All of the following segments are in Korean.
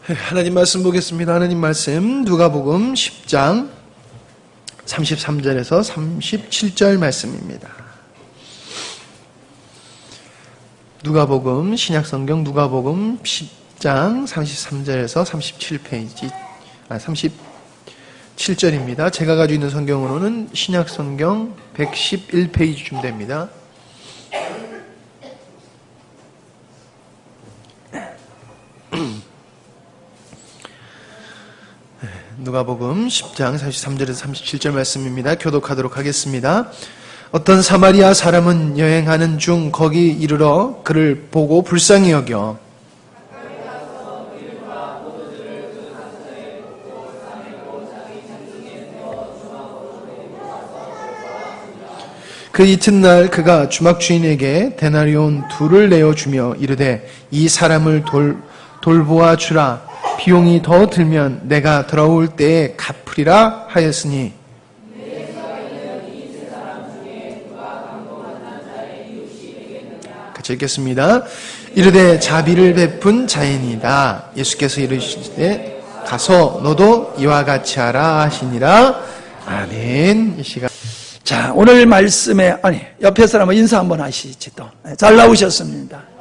하나님 말씀 보겠습니다. 하나님 말씀 누가복음 10장 33절에서 37절 말씀입니다. 누가복음 신약성경 누가복음 10장 33절에서 37절입니다. 제가 가지고 있는 성경으로는 신약성경 111페이지쯤 됩니다. 누가복음 10장 33절에서 37절 말씀입니다. 교독하도록 하겠습니다. 어떤 사마리아 사람은 여행하는 중 거기 이르러 그를 보고 불쌍히 여겨 그 이튿날 그가 주막 주인에게 데나리온 2를 내어주며 이르되 이 사람을 돌보아 주라. 비용이 더 들면 내가 돌아올 때에 갚으리라 하였으니 같이 읽겠습니다. 이르되 자비를 베푼 자이니이다. 예수께서 이르시되 가서 너도 이와 같이 하라 하시니라. 아멘. 이 시간 자, 오늘 말씀에 옆에 사람은 인사 한번 하시지 또. 잘 나오셨습니다.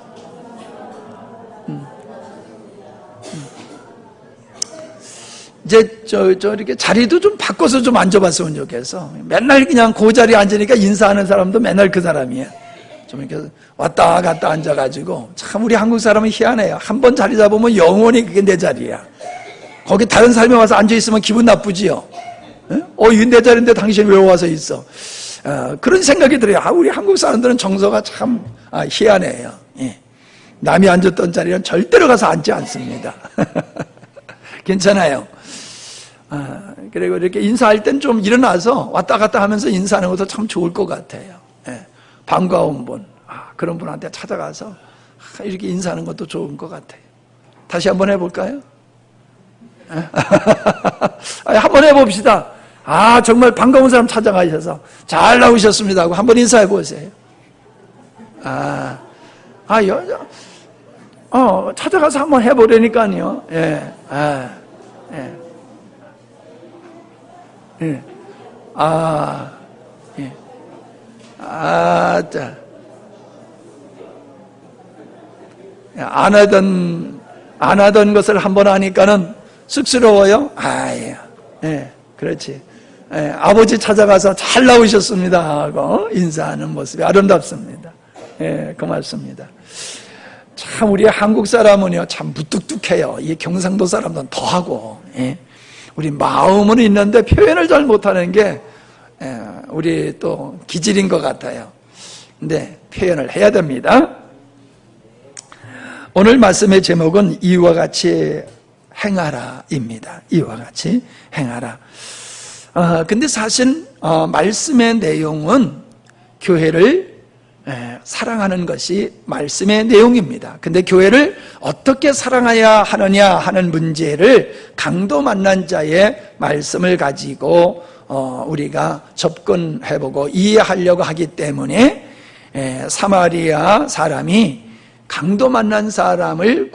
이제 이렇게 자리도 좀 바꿔서 좀 앉아봤으면 좋겠어. 맨날 그냥 그 자리에 앉으니까 인사하는 사람도 맨날 그 사람이에요. 좀 이렇게 왔다 갔다 앉아가지고 참 우리 한국 사람은 희한해요. 한 번 자리 잡으면 영원히 그게 내 자리야. 거기 다른 사람이 와서 앉아있으면 기분 나쁘지요. 이게 내 자리인데 당신 왜 와서 있어? 그런 생각이 들어요. 우리 한국 사람들은 정서가 참 희한해요. 예. 남이 앉았던 자리는 절대로 가서 앉지 않습니다. 괜찮아요. 그리고 이렇게 인사할 땐 좀 일어나서 왔다 갔다 하면서 인사하는 것도 참 좋을 것 같아요. 예. 반가운 분, 그런 분한테 찾아가서 이렇게 인사하는 것도 좋은 것 같아요. 다시 한번 해볼까요? 한번 해봅시다. 정말 반가운 사람 찾아가셔서 잘 나오셨습니다 하고 한번 인사해 보세요. 찾아가서 한번 해보려니까요. 예. 예. 자. 안 하던 것을 한번 하니까는 쑥스러워요? 예. 그렇지. 예. 아버지 찾아가서 잘 나오셨습니다 하고 인사하는 모습이 아름답습니다. 예, 고맙습니다. 참 우리 한국 사람은요 참 무뚝뚝해요. 이 경상도 사람들은 더하고. 예. 우리 마음은 있는데 표현을 잘 못하는 게 우리 또 기질인 것 같아요. 근데 표현을 해야 됩니다. 오늘 말씀의 제목은 이와 같이 행하라입니다. 이와 같이 행하라. 근데 사실 말씀의 내용은 교회를 사랑하는 것이 말씀의 내용입니다. 근데 교회를 어떻게 사랑해야 하느냐 하는 문제를 강도 만난 자의 말씀을 가지고 우리가 접근해보고 이해하려고 하기 때문에 사마리아 사람이 강도 만난 사람을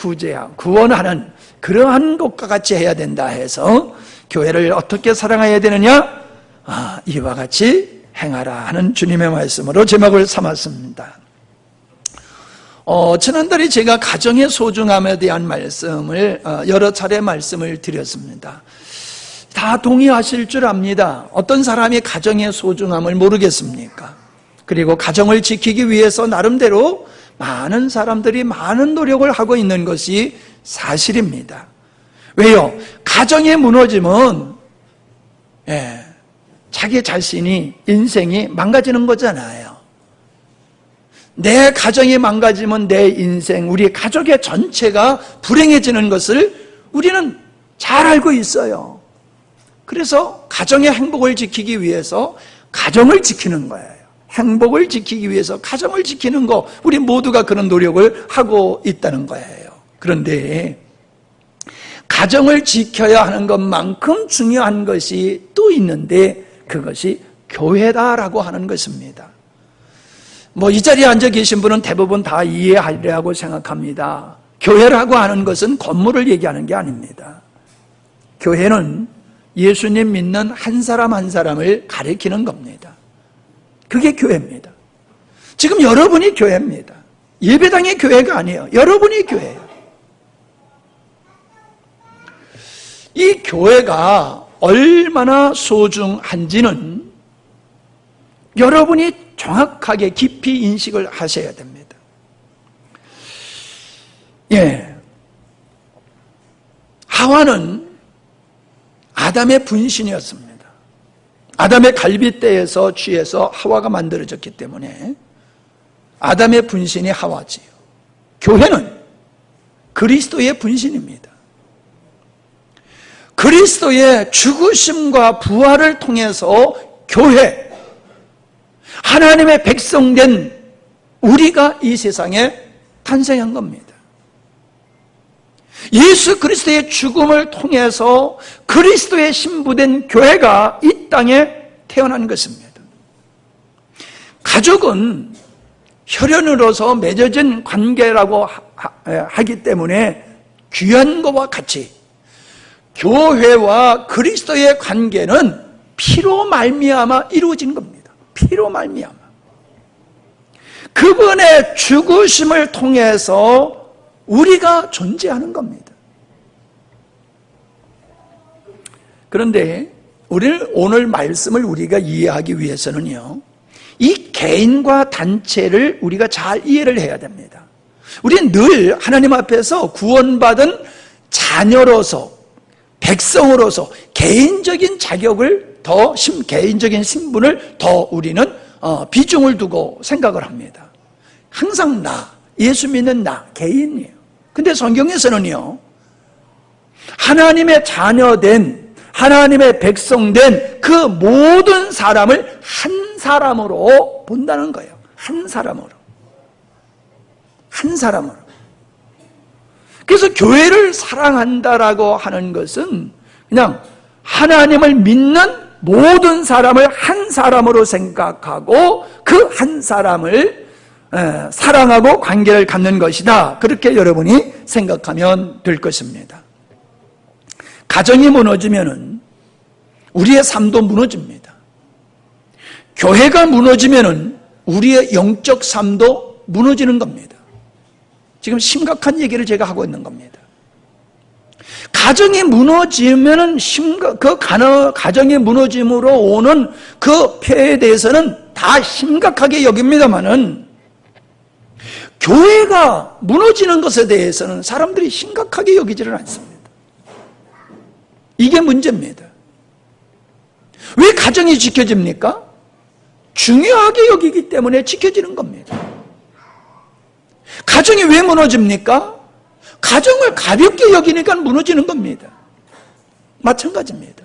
구원하는 그러한 것과 같이 해야 된다 해서 교회를 어떻게 사랑해야 되느냐? 이와 같이 행하라 하는 주님의 말씀으로 제목을 삼았습니다. 지난달에 제가 가정의 소중함에 대한 말씀을 여러 차례 말씀을 드렸습니다. 다 동의하실 줄 압니다. 어떤 사람이 가정의 소중함을 모르겠습니까? 그리고 가정을 지키기 위해서 나름대로 많은 사람들이 많은 노력을 하고 있는 것이 사실입니다. 왜요? 가정이 무너지면 자기 자신이 인생이 망가지는 거잖아요. 내 가정이 망가지면 내 인생, 우리 가족의 전체가 불행해지는 것을 우리는 잘 알고 있어요. 그래서 가정의 행복을 지키기 위해서 가정을 지키는 거예요. 행복을 지키기 위해서 가정을 지키는 거, 우리 모두가 그런 노력을 하고 있다는 거예요. 그런데 가정을 지켜야 하는 것만큼 중요한 것이 또 있는데 그것이 교회다라고 하는 것입니다. 이 자리에 앉아 계신 분은 대부분 다 이해하리라고 생각합니다. 교회라고 하는 것은 건물을 얘기하는 게 아닙니다. 교회는 예수님 믿는 한 사람 한 사람을 가리키는 겁니다. 그게 교회입니다. 지금 여러분이 교회입니다. 예배당이 교회가 아니에요. 여러분이 교회예요. 이 교회가 얼마나 소중한지는 여러분이 정확하게 깊이 인식을 하셔야 됩니다. 예. 하와는 아담의 분신이었습니다. 아담의 갈빗대에서 취해서 하와가 만들어졌기 때문에 아담의 분신이 하와지요. 교회는 그리스도의 분신입니다. 그리스도의 죽으심과 부활을 통해서 교회, 하나님의 백성된 우리가 이 세상에 탄생한 겁니다. 예수 그리스도의 죽음을 통해서 그리스도의 신부된 교회가 이 땅에 태어난 것입니다. 가족은 혈연으로서 맺어진 관계라고 하기 때문에 귀한 것과 같이 교회와 그리스도의 관계는 피로 말미암아 이루어진 겁니다. 피로 말미암아. 그분의 죽으심을 통해서 우리가 존재하는 겁니다. 그런데 우리는 오늘 말씀을 우리가 이해하기 위해서는요, 이 개인과 단체를 우리가 잘 이해를 해야 됩니다. 우리는 늘 하나님 앞에서 구원받은 자녀로서, 백성으로서 개인적인 자격을 개인적인 신분을 더 우리는 비중을 두고 생각을 합니다. 항상 예수 믿는 개인이에요. 근데 성경에서는요, 하나님의 자녀된, 하나님의 백성된 그 모든 사람을 한 사람으로 본다는 거예요. 한 사람으로. 한 사람으로. 그래서 교회를 사랑한다라고 하는 것은 그냥 하나님을 믿는 모든 사람을 한 사람으로 생각하고 그 한 사람을 사랑하고 관계를 갖는 것이다. 그렇게 여러분이 생각하면 될 것입니다. 가정이 무너지면은 우리의 삶도 무너집니다. 교회가 무너지면은 우리의 영적 삶도 무너지는 겁니다. 지금 심각한 얘기를 제가 하고 있는 겁니다. 가정이 무너지면은 가정이 무너짐으로 오는 그 폐해에 대해서는 다 심각하게 여깁니다만은 교회가 무너지는 것에 대해서는 사람들이 심각하게 여기지를 않습니다. 이게 문제입니다. 왜 가정이 지켜집니까? 중요하게 여기기 때문에 지켜지는 겁니다. 가정이 왜 무너집니까? 가정을 가볍게 여기니까 무너지는 겁니다. 마찬가지입니다.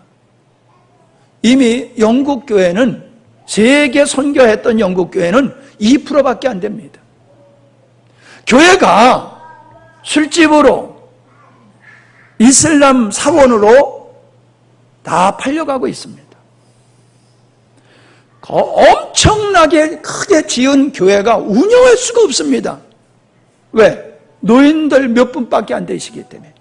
이미 영국 교회는, 세계 선교했던 영국 교회는 2%밖에 안 됩니다. 교회가 술집으로, 이슬람 사원으로 다 팔려가고 있습니다. 엄청나게 크게 지은 교회가 운영할 수가 없습니다. 왜? 노인들 몇 분밖에 안 되시기 때문에.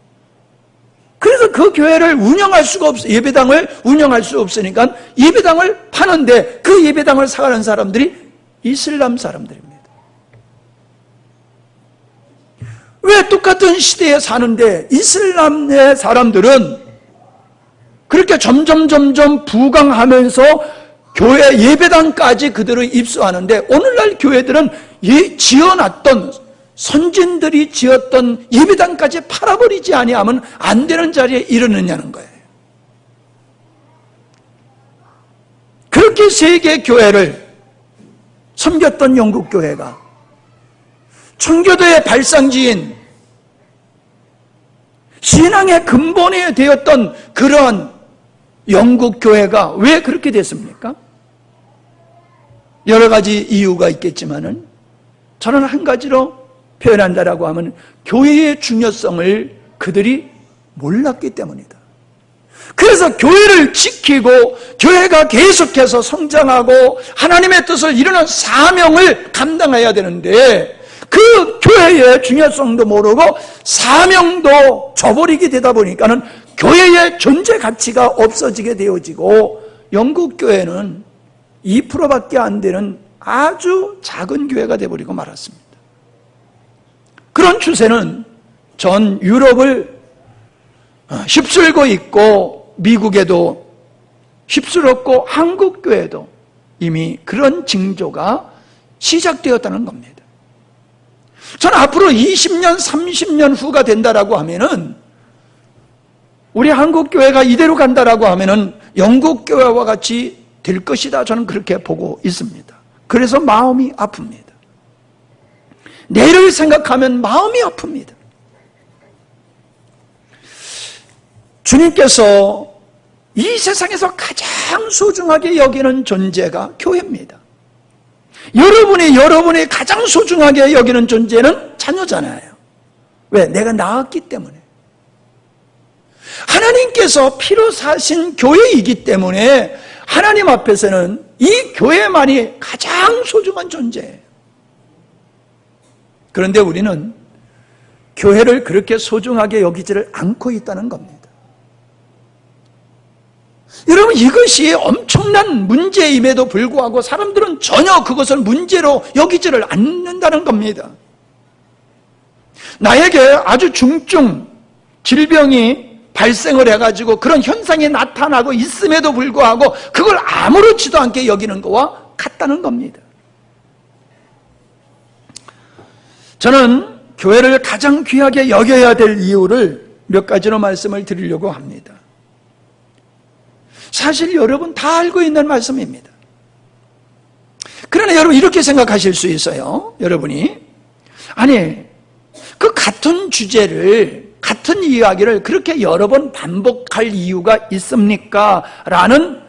그래서 그 교회를 운영할 수가 없어요. 예배당을 운영할 수 없으니까 예배당을 파는데 그 예배당을 사가는 사람들이 이슬람 사람들입니다. 왜 똑같은 시대에 사는데 이슬람의 사람들은 그렇게 점점 부강하면서 교회 예배당까지 그들을 입수하는데 오늘날 교회들은 지어놨던 선진들이 지었던 예배당까지 팔아버리지 아니하면 안 되는 자리에 이르느냐는 거예요. 그렇게 세계 교회를 섬겼던 영국 교회가 청교도의 발상지인 신앙의 근본이 되었던 그러한 영국 교회가 왜 그렇게 됐습니까? 여러 가지 이유가 있겠지만은 저는 한 가지로 표현한다라고 하면 교회의 중요성을 그들이 몰랐기 때문이다. 그래서 교회를 지키고 교회가 계속해서 성장하고 하나님의 뜻을 이루는 사명을 감당해야 되는데 그 교회 교회의 중요성도 모르고 사명도 저버리게 되다 보니까는 교회의 존재 가치가 없어지게 되어지고 영국 교회는 2%밖에 안 되는 아주 작은 교회가 되어버리고 말았습니다. 그런 추세는 전 유럽을 휩쓸고 있고 미국에도 휩쓸었고 한국 교회도 이미 그런 징조가 시작되었다는 겁니다. 저는 앞으로 20년, 30년 후가 된다라고 하면은 우리 한국 교회가 이대로 간다라고 하면은 영국 교회와 같이 될 것이다. 저는 그렇게 보고 있습니다. 그래서 마음이 아픕니다. 내일을 생각하면 마음이 아픕니다. 주님께서 이 세상에서 가장 소중하게 여기는 존재가 교회입니다. 여러분이 가장 소중하게 여기는 존재는 자녀잖아요. 왜? 내가 낳았기 때문에. 하나님께서 피로 사신 교회이기 때문에 하나님 앞에서는 이 교회만이 가장 소중한 존재예요. 그런데 우리는 교회를 그렇게 소중하게 여기지를 않고 있다는 겁니다. 여러분, 이것이 엄청난 문제임에도 불구하고 사람들은 전혀 그것을 문제로 여기지를 않는다는 겁니다. 나에게 아주 중증 질병이 발생을 해가지고 그런 현상이 나타나고 있음에도 불구하고 그걸 아무렇지도 않게 여기는 것과 같다는 겁니다. 저는 교회를 가장 귀하게 여겨야 될 이유를 몇 가지로 말씀을 드리려고 합니다. 사실 여러분 다 알고 있는 말씀입니다. 그러나 여러분 이렇게 생각하실 수 있어요. 여러분이 아니 그 같은 주제를 같은 이야기를 그렇게 여러 번 반복할 이유가 있습니까? 라는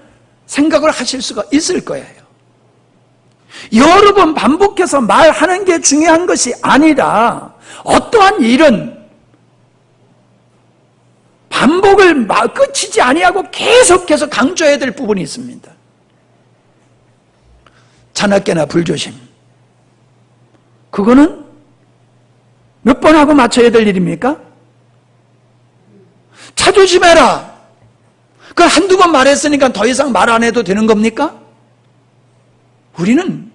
생각을 하실 수가 있을 거예요. 여러 번 반복해서 말하는 게 중요한 것이 아니라 어떠한 일은 반복을 끝이지 아니하고 계속해서 강조해야 될 부분이 있습니다. 자나깨나 불조심. 그거는 몇 번 하고 맞춰야 될 일입니까? 자조심해라. 그걸 한두 번 말했으니까 더 이상 말 안 해도 되는 겁니까? 우리는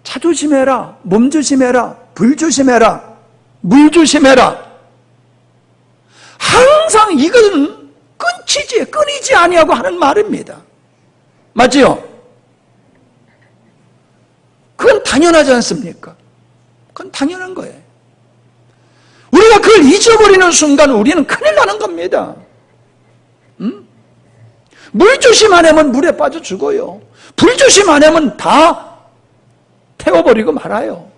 자조심해라, 몸조심해라, 불조심해라, 물조심해라. 항상 이것은 끊이지 아니하고 하는 말입니다. 맞지요? 그건 당연하지 않습니까? 그건 당연한 거예요. 우리가 그걸 잊어버리는 순간 우리는 큰일 나는 겁니다. 물 조심 안 하면 물에 빠져 죽어요. 불 조심 안 하면 다 태워버리고 말아요.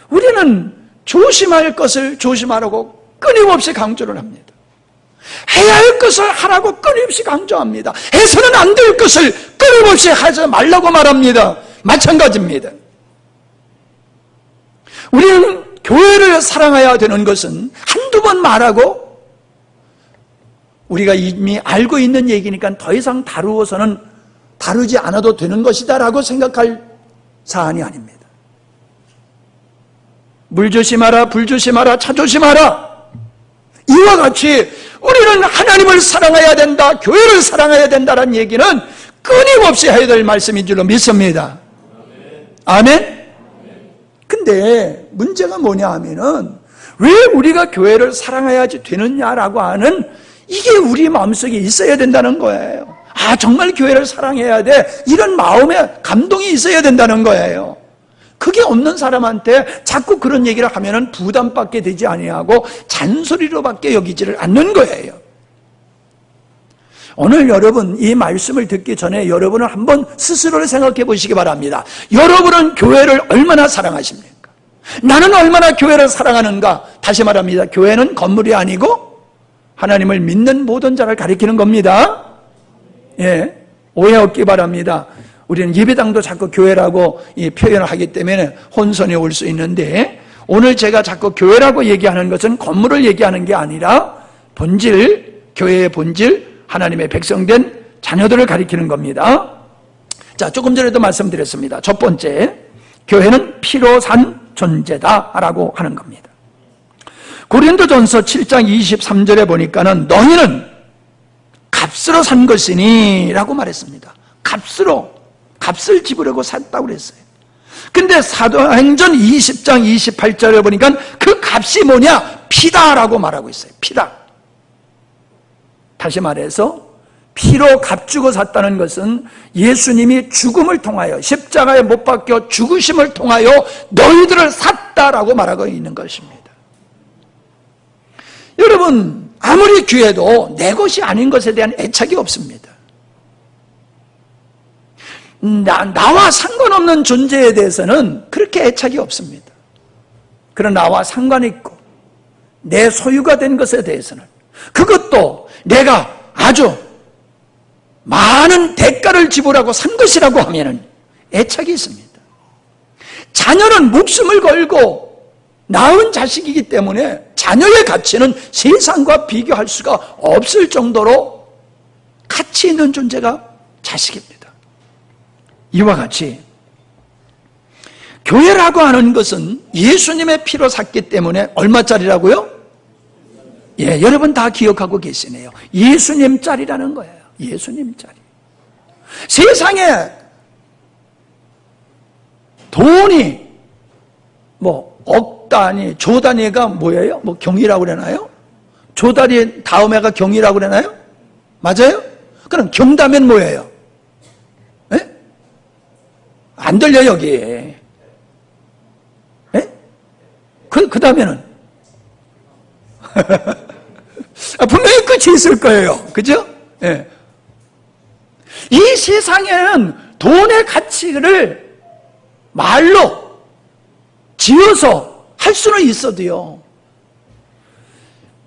우리는 조심할 것을 조심하라고 끊임없이 강조를 합니다. 해야 할 것을 하라고 끊임없이 강조합니다. 해서는 안 될 것을 끊임없이 하지 말라고 말합니다. 마찬가지입니다. 우리는 교회를 사랑해야 되는 것은 한두 번 말하고 우리가 이미 알고 있는 얘기니까 더 이상 다루지 않아도 되는 것이다 라고 생각할 사안이 아닙니다. 물 조심하라, 불 조심하라, 차 조심하라. 이와 같이 우리는 하나님을 사랑해야 된다, 교회를 사랑해야 된다는 얘기는 끊임없이 해야 될 말씀인 줄로 믿습니다. 아멘? 근데 문제가 뭐냐 하면은 왜 우리가 교회를 사랑해야지 되느냐라고 하는 이게 우리 마음속에 있어야 된다는 거예요. 아, 정말 교회를 사랑해야 돼. 이런 마음에 감동이 있어야 된다는 거예요. 그게 없는 사람한테 자꾸 그런 얘기를 하면은 부담받게 되지 아니하고 잔소리로밖에 여기지를 않는 거예요. 오늘 여러분 이 말씀을 듣기 전에 여러분은 한번 스스로를 생각해 보시기 바랍니다. 여러분은 교회를 얼마나 사랑하십니까? 나는 얼마나 교회를 사랑하는가? 다시 말합니다. 교회는 건물이 아니고 하나님을 믿는 모든 자를 가리키는 겁니다. 예, 오해 없기 바랍니다. 우리는 예배당도 자꾸 교회라고 표현을 하기 때문에 혼선이 올 수 있는데 오늘 제가 자꾸 교회라고 얘기하는 것은 건물을 얘기하는 게 아니라 본질, 교회의 본질, 하나님의 백성된 자녀들을 가리키는 겁니다. 자, 조금 전에도 말씀드렸습니다. 첫 번째, 교회는 피로 산 존재다라고 하는 겁니다. 고린도전서 7장 23절에 보니까는 너희는 값으로 산 것이니 라고 말했습니다. 값을 지불하고 샀다고 그랬어요. 근데 사도행전 20장 28절에 보니까 그 값이 뭐냐? 피다라고 말하고 있어요. 피다. 다시 말해서 피로 값주고 샀다는 것은 예수님이 죽음을 통하여 십자가에 못 박혀 죽으심을 통하여 너희들을 샀다라고 말하고 있는 것입니다. 여러분, 아무리 귀해도 내 것이 아닌 것에 대한 애착이 없습니다. 나와 상관없는 존재에 대해서는 그렇게 애착이 없습니다. 그러나 나와 상관이 있고 내 소유가 된 것에 대해서는, 그것도 내가 아주 많은 대가를 지불하고 산 것이라고 하면 애착이 있습니다. 자녀는 목숨을 걸고 낳은 자식이기 때문에 자녀의 가치는 세상과 비교할 수가 없을 정도로 가치 있는 존재가 자식입니다. 이와 같이 교회라고 하는 것은 예수님의 피로 샀기 때문에 얼마짜리라고요? 예, 여러분 다 기억하고 계시네요. 예수님짜리라는 거예요. 예수님짜리. 세상에 돈이 억 단위, 조 단위가 뭐예요? 경이라고 그러나요? 조 단위 다음 해가 경이라고 그러나요? 맞아요? 그럼 경다면 뭐예요? 예? 안 들려 여기. 예? 그 다음에는 분명히 끝이 있을 거예요. 그죠? 예. 이 세상에는 돈의 가치를 말로 지어서 할 수는 있어도요,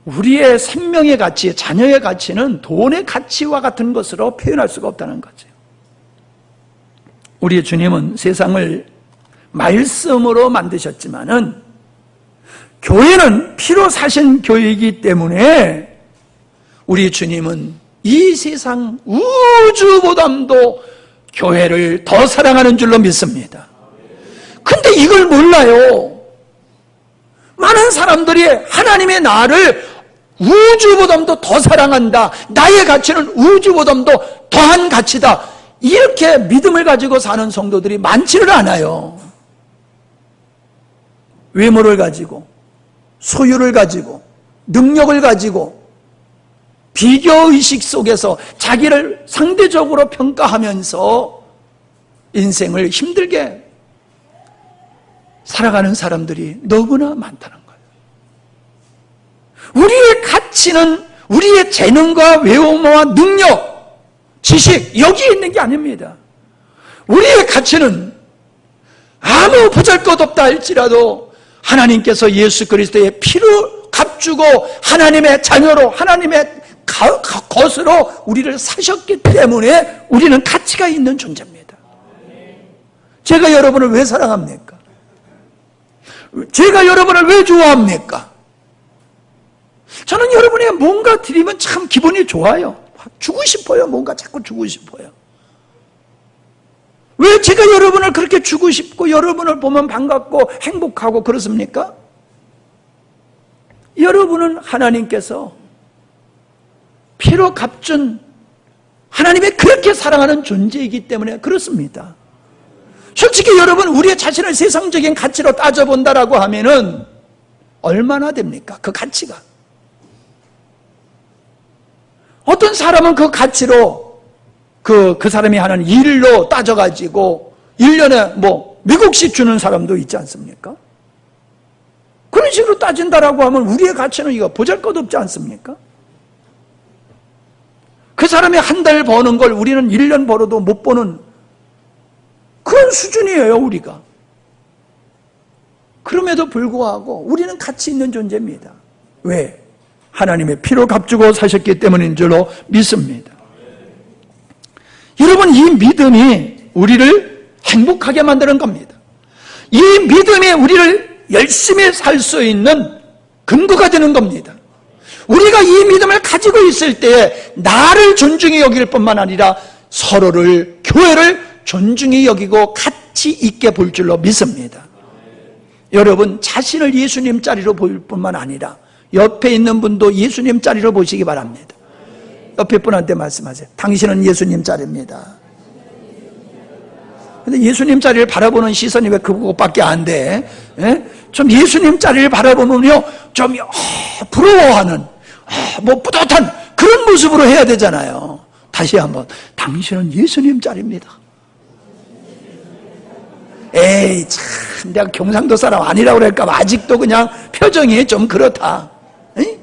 우리의 생명의 가치, 자녀의 가치는 돈의 가치와 같은 것으로 표현할 수가 없다는 거죠. 우리 주님은 세상을 말씀으로 만드셨지만은 교회는 피로 사신 교회이기 때문에 우리 주님은 이 세상 우주보담도 교회를 더 사랑하는 줄로 믿습니다. 근데 이걸 몰라요. 많은 사람들이 하나님의 나를 우주보담도 더 사랑한다, 나의 가치는 우주보담도 더한 가치다, 이렇게 믿음을 가지고 사는 성도들이 많지를 않아요. 외모를 가지고, 소유를 가지고, 능력을 가지고, 비교의식 속에서 자기를 상대적으로 평가하면서 인생을 힘들게 살아가는 사람들이 너무나 많다는 거예요. 우리의 가치는 우리의 재능과 외모와 능력, 지식, 여기에 있는 게 아닙니다. 우리의 가치는 아무 보잘것없다 할지라도 하나님께서 예수 그리스도의 피로 값주고 하나님의 자녀로, 하나님의 것으로 우리를 사셨기 때문에 우리는 가치가 있는 존재입니다. 제가 여러분을 왜 사랑합니까? 제가 여러분을 왜 좋아합니까? 저는 여러분이 뭔가 드리면 참 기분이 좋아요. 주고 싶어요. 뭔가 자꾸 주고 싶어요. 왜 제가 여러분을 그렇게 주고 싶고 여러분을 보면 반갑고 행복하고 그렇습니까? 여러분은 하나님께서 피로 값준 하나님의 그렇게 사랑하는 존재이기 때문에 그렇습니다. 솔직히 여러분, 우리의 자신을 세상적인 가치로 따져본다라고 하면은 얼마나 됩니까? 그 가치가. 어떤 사람은 그 가치로 그 사람이 하는 일로 따져가지고 1년에 미국씩 주는 사람도 있지 않습니까? 그런 식으로 따진다라고 하면 우리의 가치는 이거 보잘것없지 않습니까? 그 사람이 한 달 버는 걸 우리는 1년 벌어도 못 버는 그런 수준이에요, 우리가. 그럼에도 불구하고 우리는 가치 있는 존재입니다. 왜? 하나님의 피로 값주고 사셨기 때문인 줄로 믿습니다. 여러분, 이 믿음이 우리를 행복하게 만드는 겁니다. 이 믿음이 우리를 열심히 살 수 있는 근거가 되는 겁니다. 우리가 이 믿음을 가지고 있을 때에 나를 존중히 여길 뿐만 아니라 서로를, 교회를 존중히 여기고 가치 있게 볼 줄로 믿습니다. 여러분, 자신을 예수님 자리로 볼 뿐만 아니라 옆에 있는 분도 예수님 자리로 보시기 바랍니다. 옆에 분한테 말씀하세요. 당신은 예수님 자리입니다. 근데 예수님 자리를 바라보는 시선이 왜 그것밖에 안 돼? 예? 좀 예수님 자리를 바라보면요, 좀 부러워하는, 뭐 뿌듯한 그런 모습으로 해야 되잖아요. 다시 한번, 당신은 예수님 자리입니다. 에이, 참, 내가 경상도 사람 아니라고 그럴까 아직도 그냥 표정이 좀 그렇다. 에?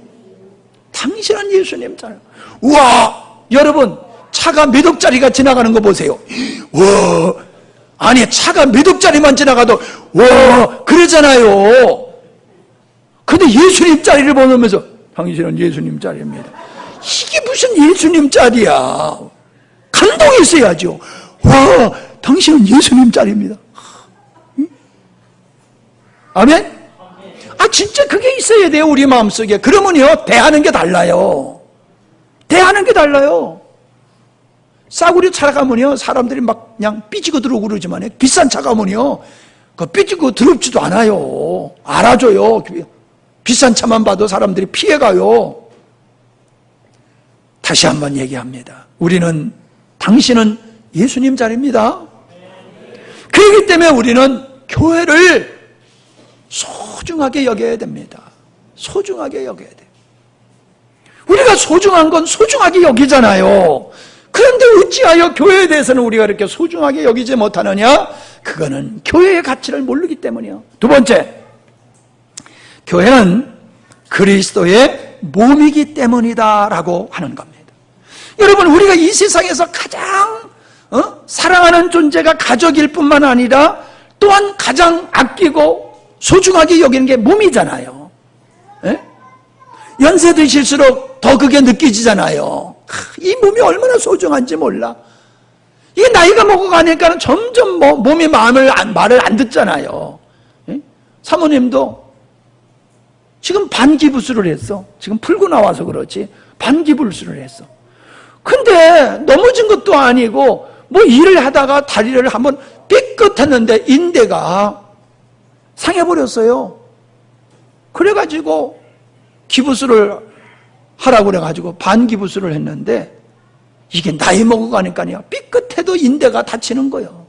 당신은 예수님 자리. 우와, 여러분, 차가 몇 억짜리가 지나가는 거 보세요. 와, 아니, 차가 몇 억짜리만 지나가도 와, 그러잖아요. 근데 예수님 자리를 보면서 당신은 예수님 자리입니다. 이게 무슨 예수님 자리야. 감동이 있어야죠. 와, 당신은 예수님 자리입니다. 아멘? 아, 진짜 그게 있어야 돼요, 우리 마음속에. 그러면요, 대하는 게 달라요. 대하는 게 달라요. 싸구려 차 가면요, 사람들이 막 그냥 삐지고 들어오고 그러지만, 비싼 차 가면요, 그 삐지고 더럽지도 않아요. 알아줘요. 비싼 차만 봐도 사람들이 피해가요. 다시 한번 얘기합니다. 우리는, 당신은 예수님 자리입니다. 그렇기 때문에 우리는 교회를 소중하게 여겨야 됩니다. 소중하게 여겨야 돼요. 우리가 소중한 건 소중하게 여기잖아요. 그런데 어찌하여 교회에 대해서는 우리가 이렇게 소중하게 여기지 못하느냐? 그거는 교회의 가치를 모르기 때문이요. 두 번째, 교회는 그리스도의 몸이기 때문이다라고 하는 겁니다. 여러분, 우리가 이 세상에서 가장 사랑하는 존재가 가족일 뿐만 아니라 또한 가장 아끼고 소중하게 여기는 게 몸이잖아요. 에? 연세 드실수록 더 그게 느껴지잖아요. 이 몸이 얼마나 소중한지 몰라. 이게 나이가 먹어가니까 점점 몸이 말을 안 듣잖아요. 에? 사모님도 지금 반기부스를 했어. 지금 풀고 나와서 그렇지. 반기부스를 했어. 근데 넘어진 것도 아니고 뭐 일을 하다가 다리를 한번 삐끗했는데 인대가 상해버렸어요. 그래가지고 기부스를 하라고 그래가지고 반기부스를 했는데 이게 나이 먹어가니까요, 삐끗해도 인대가 다치는 거예요.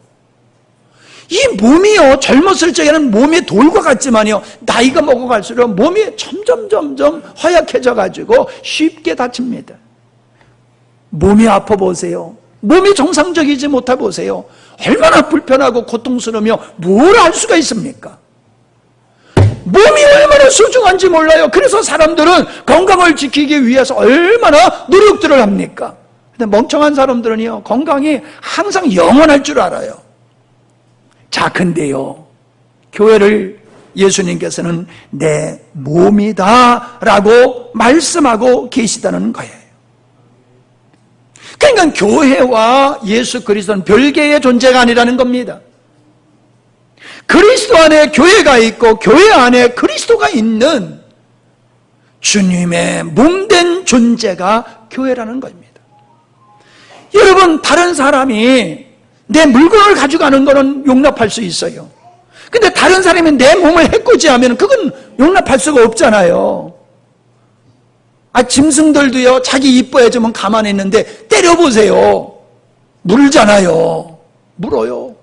이 몸이요, 젊었을 적에는 몸이 돌과 같지만요, 나이가 먹어갈수록 몸이 점점 허약해져가지고 쉽게 다칩니다. 몸이 아파 보세요. 몸이 정상적이지 못해 보세요. 얼마나 불편하고 고통스러우며 뭘 할 수가 있습니까? 몸이 얼마나 소중한지 몰라요. 그래서 사람들은 건강을 지키기 위해서 얼마나 노력들을 합니까? 근데 멍청한 사람들은요, 건강이 항상 영원할 줄 알아요. 자, 근데요, 교회를 예수님께서는 내 몸이다 라고 말씀하고 계시다는 거예요. 그러니까 교회와 예수 그리스도는 별개의 존재가 아니라는 겁니다. 그리스도 안에 교회가 있고 교회 안에 그리스도가 있는 주님의 몸된 존재가 교회라는 겁니다. 여러분, 다른 사람이 내 물건을 가져가는 거는 용납할 수 있어요. 근데 다른 사람이 내 몸을 해코지하면 그건 용납할 수가 없잖아요. 짐승들도요, 자기 이뻐해주면 가만히 있는데 때려보세요. 물잖아요. 물어요.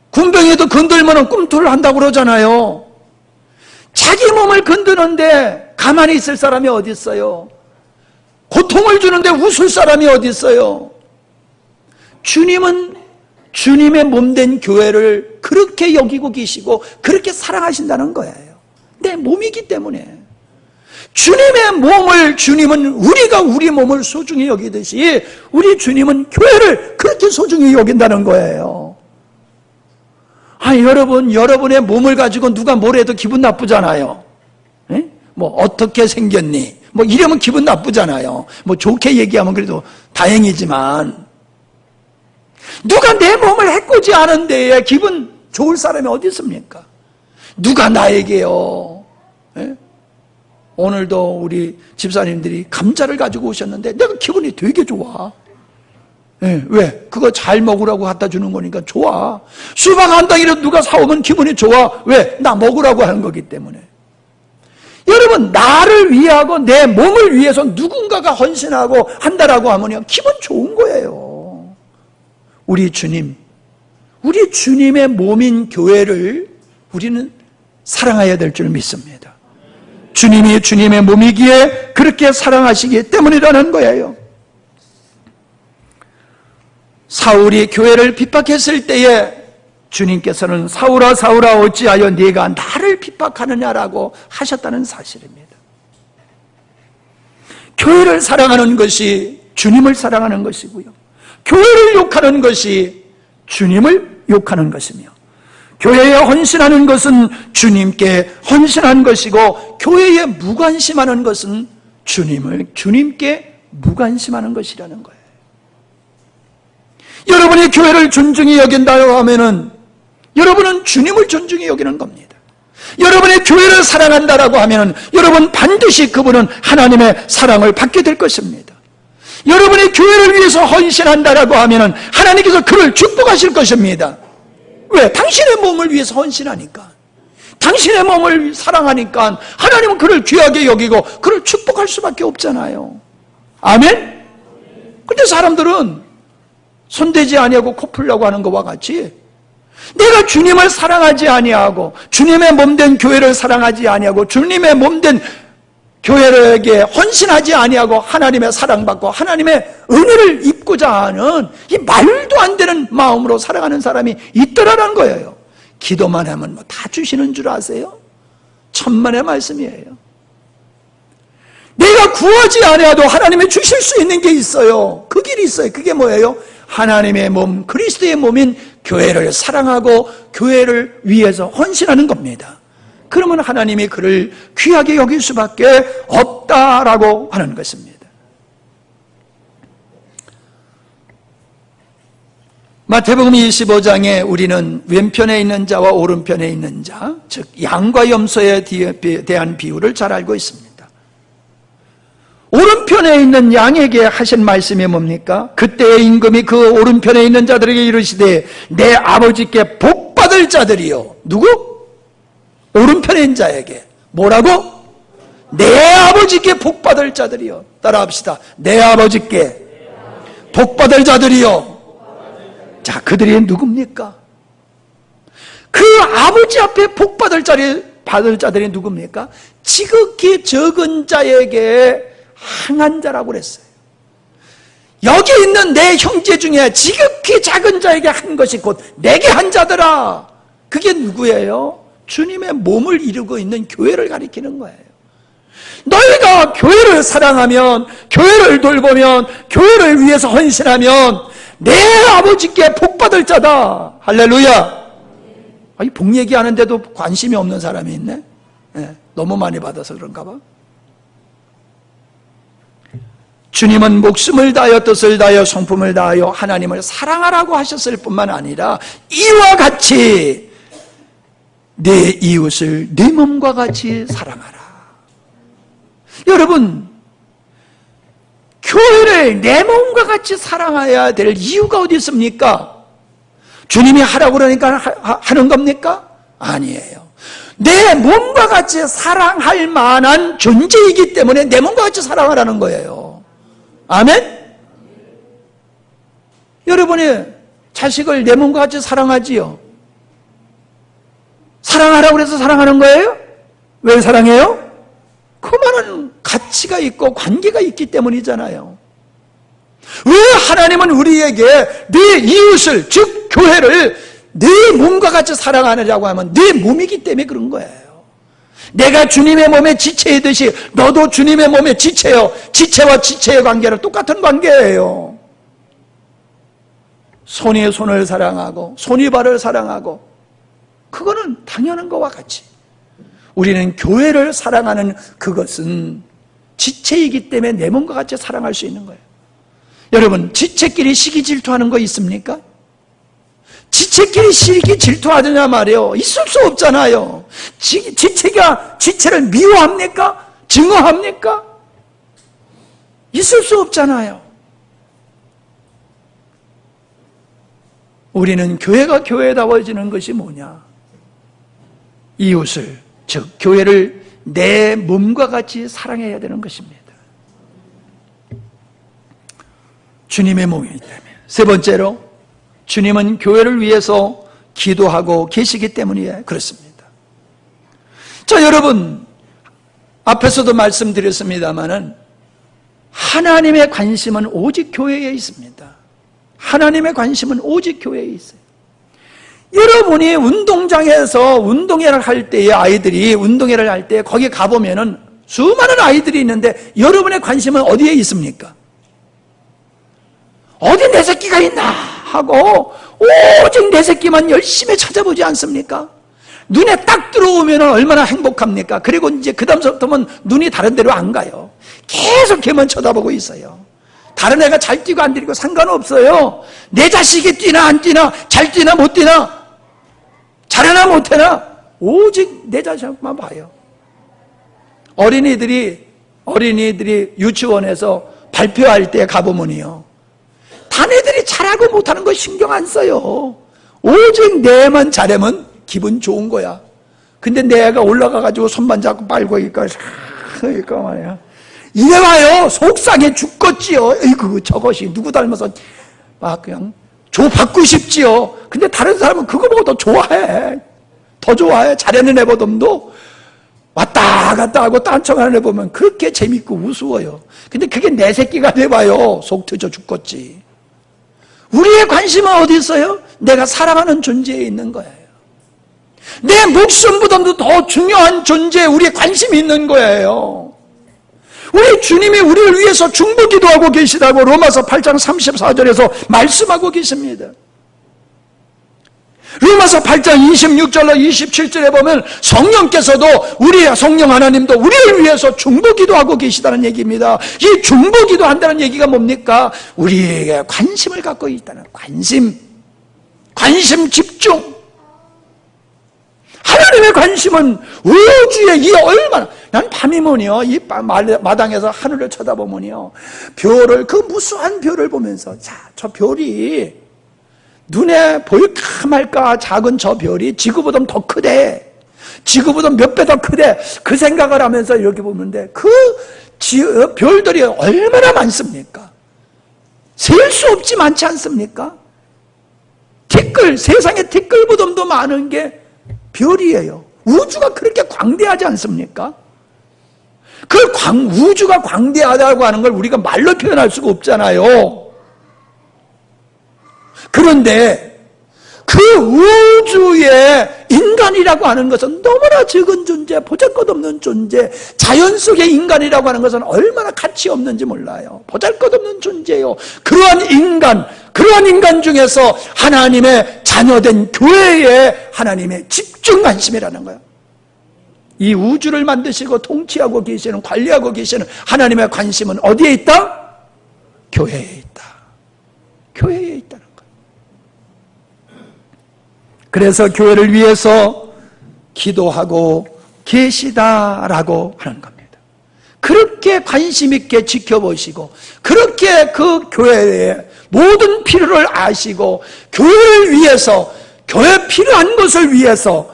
군병이도 건들면 꿈틀을 한다고 그러잖아요. 자기 몸을 건드는데 가만히 있을 사람이 어디 있어요? 고통을 주는데 웃을 사람이 어디 있어요? 주님은 주님의 몸된 교회를 그렇게 여기고 계시고 그렇게 사랑하신다는 거예요. 내 몸이기 때문에. 주님의 몸을, 주님은 우리가 우리 몸을 소중히 여기듯이 우리 주님은 교회를 그렇게 소중히 여긴다는 거예요. 여러분, 여러분의 몸을 가지고 누가 뭘 해도 기분 나쁘잖아요. 에? 뭐 어떻게 생겼니? 뭐 이러면 기분 나쁘잖아요. 뭐 좋게 얘기하면 그래도 다행이지만 누가 내 몸을 해코지 않은데 기분 좋을 사람이 어디 있습니까? 누가 나에게요. 에? 오늘도 우리 집사님들이 감자를 가지고 오셨는데 내가 기분이 되게 좋아. 예, 왜? 그거 잘 먹으라고 갖다 주는 거니까 좋아. 수박 한 덩이라도 누가 사오면 기분이 좋아. 왜? 나 먹으라고 하는 거기 때문에. 여러분, 나를 위하고 내 몸을 위해서 누군가가 헌신하고 한다라고 하면요, 기분 좋은 거예요. 우리 주님의 몸인 교회를 우리는 사랑해야 될 줄 믿습니다. 주님이 주님의 몸이기에 그렇게 사랑하시기 때문이라는 거예요. 사울이 교회를 핍박했을 때에 주님께서는 사울아 사울아 어찌하여 네가 나를 핍박하느냐라고 하셨다는 사실입니다. 교회를 사랑하는 것이 주님을 사랑하는 것이고요, 교회를 욕하는 것이 주님을 욕하는 것이며, 교회에 헌신하는 것은 주님께 헌신한 것이고, 교회에 무관심하는 것은 주님께 무관심하는 것이라는 거예요. 여러분이 교회를 존중히 여긴다고 하면은 여러분은 주님을 존중히 여기는 겁니다. 여러분이 교회를 사랑한다라고 하면은 여러분 반드시 그분은 하나님의 사랑을 받게 될 것입니다. 여러분이 교회를 위해서 헌신한다라고 하면은 하나님께서 그를 축복하실 것입니다. 왜? 당신의 몸을 위해서 헌신하니까, 당신의 몸을 사랑하니까 하나님은 그를 귀하게 여기고 그를 축복할 수밖에 없잖아요. 아멘? 근데 사람들은 손대지 아니하고 코 풀려고 하는 것과 같이 내가 주님을 사랑하지 아니하고 주님의 몸된 교회를 사랑하지 아니하고 주님의 몸된 교회에게 헌신하지 아니하고 하나님의 사랑받고 하나님의 은혜를 입고자 하는 이 말도 안 되는 마음으로 살아가는 사람이 있더라는 거예요. 기도만 하면 뭐 다 주시는 줄 아세요? 천만의 말씀이에요. 내가 구하지 아니하도 하나님이 주실 수 있는 게 있어요. 그 길이 있어요. 그게 뭐예요? 하나님의 몸, 그리스도의 몸인 교회를 사랑하고 교회를 위해서 헌신하는 겁니다. 그러면 하나님이 그를 귀하게 여길 수밖에 없다라고 하는 것입니다. 마태복음 25장에 우리는 왼편에 있는 자와 오른편에 있는 자, 즉 양과 염소에 대한 비유를 잘 알고 있습니다. 오른편에 있는 양에게 하신 말씀이 뭡니까? 그때의 임금이 그 오른편에 있는 자들에게 이르시되 내 아버지께 복받을 자들이요. 누구? 오른편에 있는 자에게 뭐라고? 내 아버지께 복받을 자들이요. 따라합시다. 내 아버지께 복받을 자들이요. 자, 그들이 누굽니까? 그 아버지 앞에 복받을 자들이 누굽니까? 지극히 적은 자에게 항한 자라고 그랬어요. 여기 있는 내 형제 중에 지극히 작은 자에게 한 것이 곧 내게 한 자더라. 그게 누구예요? 주님의 몸을 이루고 있는 교회를 가리키는 거예요. 너희가 교회를 사랑하면, 교회를 돌보면, 교회를 위해서 헌신하면 내 아버지께 복받을 자다. 할렐루야. 아니, 복 얘기하는데도 관심이 없는 사람이 있네. 네, 너무 많이 받아서 그런가 봐. 주님은 목숨을 다하여 뜻을 다하여 성품을 다하여 하나님을 사랑하라고 하셨을 뿐만 아니라 이와 같이 내 이웃을 내 몸과 같이 사랑하라. 여러분, 교회를 내 몸과 같이 사랑해야 될 이유가 어디 있습니까? 주님이 하라고 그러니까 하는 겁니까? 아니에요. 내 몸과 같이 사랑할 만한 존재이기 때문에 내 몸과 같이 사랑하라는 거예요. 아멘? 여러분이 자식을 내 몸과 같이 사랑하지요? 사랑하라고 해서 사랑하는 거예요? 왜 사랑해요? 그 많은 가치가 있고 관계가 있기 때문이잖아요. 왜 하나님은 우리에게 네 이웃을, 즉 교회를 네 몸과 같이 사랑하느냐고 하면 네 몸이기 때문에 그런 거예요. 내가 주님의 몸의 지체이듯이 너도 주님의 몸의 지체요. 지체와 지체의 관계는 똑같은 관계예요. 손이 손을 사랑하고 손이 발을 사랑하고, 그거는 당연한 것과 같이 우리는 교회를 사랑하는 그것은 지체이기 때문에 내 몸과 같이 사랑할 수 있는 거예요. 여러분, 지체끼리 시기 질투하는 거 있습니까? 지체끼리 시기 질투하느냐 말이에요. 있을 수 없잖아요. 지체가 지체를 미워합니까? 증오합니까? 있을 수 없잖아요. 우리는 교회가 교회다워지는 것이 뭐냐? 이웃을, 즉 교회를 내 몸과 같이 사랑해야 되는 것입니다. 주님의 몸이기 때문에. 세 번째로, 주님은 교회를 위해서 기도하고 계시기 때문에 그렇습니다. 자, 여러분, 앞에서도 말씀드렸습니다마는 하나님의 관심은 오직 교회에 있습니다. 하나님의 관심은 오직 교회에 있어요. 여러분이 운동장에서 운동회를 할 때에 아이들이 운동회를 할 때 거기 가보면은 수많은 아이들이 있는데 여러분의 관심은 어디에 있습니까? 어디 내 새끼가 있나 하고 오직 내 새끼만 열심히 찾아보지 않습니까? 눈에 딱 들어오면 얼마나 행복합니까? 그리고 이제 그 다음부터는 눈이 다른 데로 안 가요. 계속 걔만 쳐다보고 있어요. 다른 애가 잘 뛰고 안 뛰고 상관없어요. 내 자식이 뛰나 안 뛰나, 잘 뛰나 못 뛰나, 잘하나 못하나 오직 내 자식만 봐요. 어린이들이 유치원에서 발표할 때 가보면요, 단 애들이 잘하고 못하는 거 신경 안 써요. 오직 내만 잘하면 기분 좋은 거야. 근데 내가 올라가가지고 손만 잡고 빨고 그러니까 말이야, 이래봐요 속상해 죽겠지요. 에이구, 저것이 누구 닮아서 막 그냥 받고 싶지요. 근데 다른 사람은 그거 보고 더 좋아해. 잘하는 애보다도 왔다 갔다 하고 딴청하는 애 보면 그렇게 재밌고 우스워요. 근데 그게 내 새끼가 돼봐요 속 터져 죽겠지. 우리의 관심은 어디 있어요? 내가 사랑하는 존재에 있는 거예요. 내 목숨보다도 더 중요한 존재에 우리의 관심이 있는 거예요. 우리 주님이 우리를 위해서 중보기도하고 계시다고 로마서 8장 34절에서 말씀하고 계십니다. 로마서 8장 26절로 27절에 보면 성령께서도, 우리 성령 하나님도 우리를 위해서 중보기도하고 계시다는 얘기입니다. 이 중보기도한다는 얘기가 뭡니까? 우리에게 관심을 갖고 있다는 관심 집중. 하나님의 관심은 우주에 이 얼마나, 난 밤이면요 이 마당에서 하늘을 쳐다보면요 별을, 그 무수한 별을 보면서, 자, 저 별이 눈에 보일까 말까 작은 저 별이 지구보다 더 크대, 지구보다 몇 배 더 크대, 그 생각을 하면서 이렇게 보는데 그 별들이 얼마나 많습니까? 셀 수 없지 많지 않습니까? 세상에 티끌보다도 많은 게 별이에요. 우주가 그렇게 광대하지 않습니까? 우주가 광대하다고 하는 걸 우리가 말로 표현할 수가 없잖아요. 그런데 그 우주의 인간이라고 하는 것은 너무나 적은 존재, 보잘것없는 존재, 자연 속의 인간이라고 하는 것은 얼마나 가치 없는지 몰라요. 보잘것없는 존재예요. 그러한 인간 중에서 하나님의 자녀된 교회에 하나님의 집중 관심이라는 거예요. 이 우주를 만드시고 통치하고 계시는, 관리하고 계시는 하나님의 관심은 어디에 있다? 교회에 있다. 교회에 있다는 거예요. 그래서 교회를 위해서 기도하고 계시다라고 하는 겁니다. 그렇게 관심 있게 지켜보시고, 그렇게 그 교회의 모든 필요를 아시고, 교회를 위해서, 교회 필요한 것을 위해서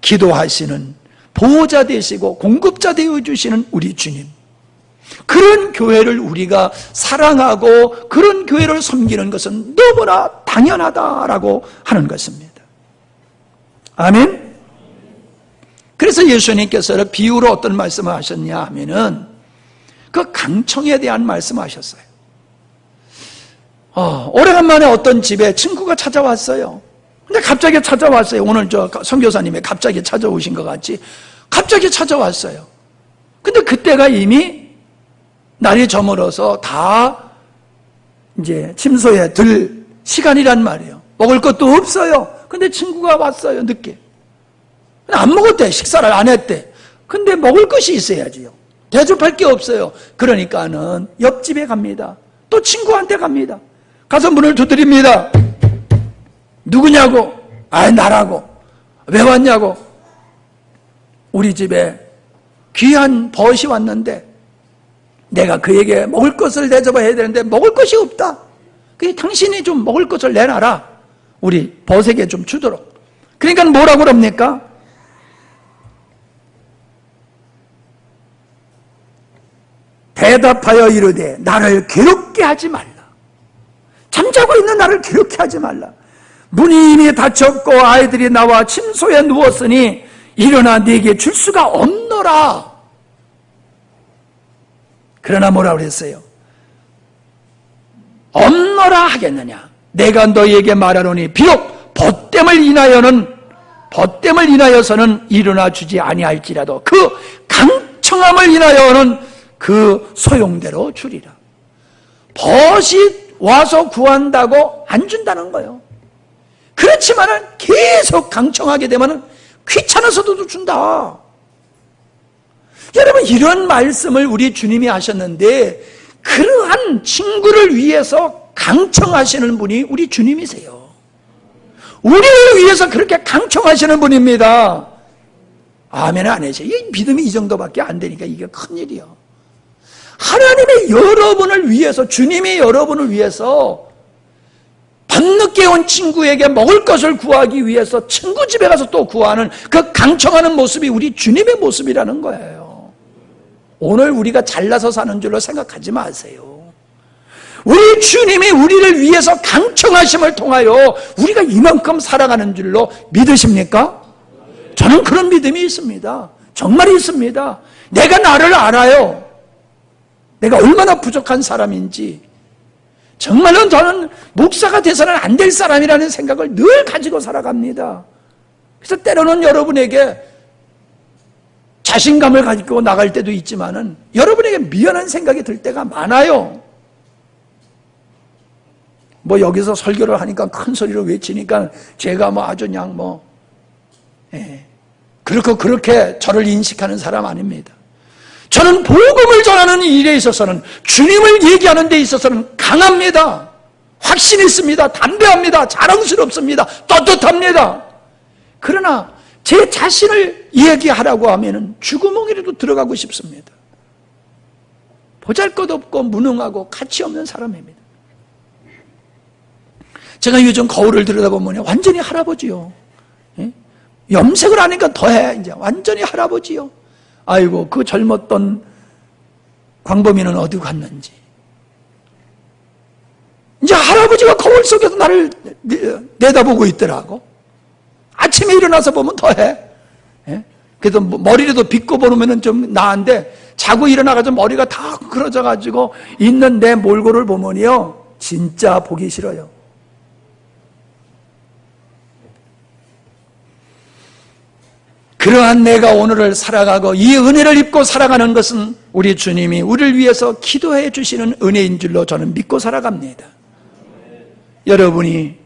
기도하시는 보호자 되시고 공급자 되어주시는 우리 주님, 그런 교회를 우리가 사랑하고 그런 교회를 섬기는 것은 너무나 당연하다라고 하는 것입니다. 아멘. 그래서 예수님께서 비유로 어떤 말씀을 하셨냐 하면은 그 강청에 대한 말씀을 하셨어요. 오래간만에 어떤 집에 친구가 찾아왔어요. 근데 갑자기 찾아왔어요. 오늘 저 선교사님이 갑자기 찾아오신 것 같이 갑자기 찾아왔어요. 근데 그때가 이미 날이 저물어서 다 이제 침소에 들 시간이란 말이에요. 먹을 것도 없어요. 근데 친구가 왔어요, 늦게. 근데 안 먹었대. 식사를 안 했대. 근데 먹을 것이 있어야지요. 대접할 게 없어요. 그러니까는 옆집에 갑니다. 또 친구한테 갑니다. 가서 문을 두드립니다. 누구냐고? 나라고. 왜 왔냐고? 우리 집에 귀한 벗이 왔는데 내가 그에게 먹을 것을 대접해야 되는데 먹을 것이 없다. 그래, 당신이 좀 먹을 것을 내놔라. 우리 벗에게 좀 주도록. 그러니까 뭐라고 그럽니까? 대답하여 이르되 나를 괴롭게 하지 말라. 잠자고 있는 나를 괴롭게 하지 말라. 문이 이미 닫혔고 아이들이 나와 침소에 누웠으니 일어나 네게 줄 수가 없노라. 그러나 뭐라 그랬어요? 없노라 하겠느냐? 내가 너희에게 말하노니 비록 벗됨을 인하여서는 일어나 주지 아니할지라도 그 강청함을 인하여는 그 소용대로 주리라. 벗이 와서 구한다고 안 준다는 거예요. 그렇지만은 계속 강청하게 되면은 귀찮아서도 준다. 여러분, 이런 말씀을 우리 주님이 하셨는데 그러한 친구를 위해서 강청하시는 분이 우리 주님이세요. 우리를 위해서 그렇게 강청하시는 분입니다. 아멘 안 해주세요. 이 믿음이 이 정도밖에 안 되니까 이게 큰일이요. 하나님의 여러분을 위해서, 주님이 여러분을 위해서 밤늦게 온 친구에게 먹을 것을 구하기 위해서 친구 집에 가서 또 구하는 그 강청하는 모습이 우리 주님의 모습이라는 거예요. 오늘 우리가 잘나서 사는 줄로 생각하지 마세요. 우리 주님이 우리를 위해서 강청하심을 통하여 우리가 이만큼 살아가는 줄로 믿으십니까? 저는 그런 믿음이 있습니다. 정말 있습니다. 내가 나를 알아요. 내가 얼마나 부족한 사람인지. 정말로 저는 목사가 돼서는 안 될 사람이라는 생각을 늘 가지고 살아갑니다. 그래서 때로는 여러분에게 자신감을 가지고 나갈 때도 있지만은 여러분에게 미안한 생각이 들 때가 많아요. 뭐 여기서 설교를 하니까 큰 소리로 외치니까 제가 뭐 아주 그냥 그렇게 저를 인식하는 사람 아닙니다. 저는 복음을 전하는 일에 있어서는, 주님을 얘기하는 데 있어서는 강합니다. 확신 있습니다. 담대합니다. 자랑스럽습니다. 떳떳합니다. 그러나 제 자신을 얘기하라고 하면은 쥐구멍이라도 들어가고 싶습니다. 보잘것없고 무능하고 가치 없는 사람입니다. 제가 요즘 거울을 들여다보면 완전히 할아버지요. 염색을 하니까 더해. 이제 완전히 할아버지요. 아이고, 그 젊었던 광범위는 어디 갔는지. 이제 할아버지가 거울 속에서 나를 내다보고 있더라고. 아침에 일어나서 보면 더해. 그래도 머리라도 빗고 보면 좀 나은데 자고 일어나가지고 머리가 다 그러져가지고 있는 내 몰골을 보면요, 진짜 보기 싫어요. 그러한 내가 오늘을 살아가고 이 은혜를 입고 살아가는 것은 우리 주님이 우리를 위해서 기도해 주시는 은혜인 줄로 저는 믿고 살아갑니다. 여러분이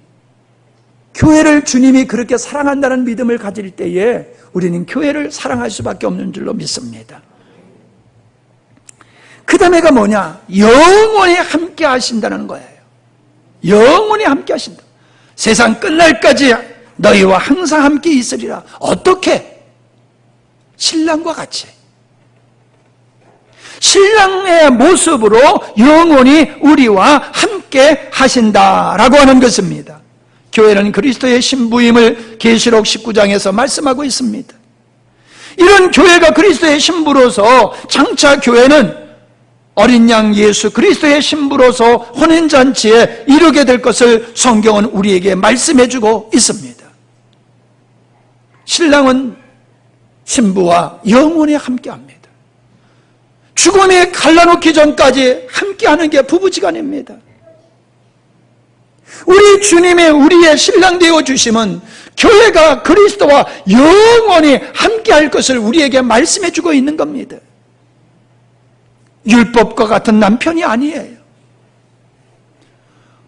교회를 주님이 그렇게 사랑한다는 믿음을 가질 때에 우리는 교회를 사랑할 수밖에 없는 줄로 믿습니다. 그 다음에가 뭐냐? 영원히 함께 하신다는 거예요. 영원히 함께 하신다. 세상 끝날까지 너희와 항상 함께 있으리라. 어떻게? 신랑과 같이. 신랑의 모습으로 영원히 우리와 함께 하신다라고 하는 것입니다. 교회는 그리스도의 신부임을 계시록 19장에서 말씀하고 있습니다. 이런 교회가 그리스도의 신부로서, 장차 교회는 어린 양 예수 그리스도의 신부로서 혼인잔치에 이루게 될 것을 성경은 우리에게 말씀해주고 있습니다. 신랑은 신부와 영원히 함께합니다. 죽음에 갈라놓기 전까지 함께하는 게 부부지간입니다. 우리 주님의 우리의 신랑 되어 주심은 교회가 그리스도와 영원히 함께할 것을 우리에게 말씀해주고 있는 겁니다. 율법과 같은 남편이 아니에요.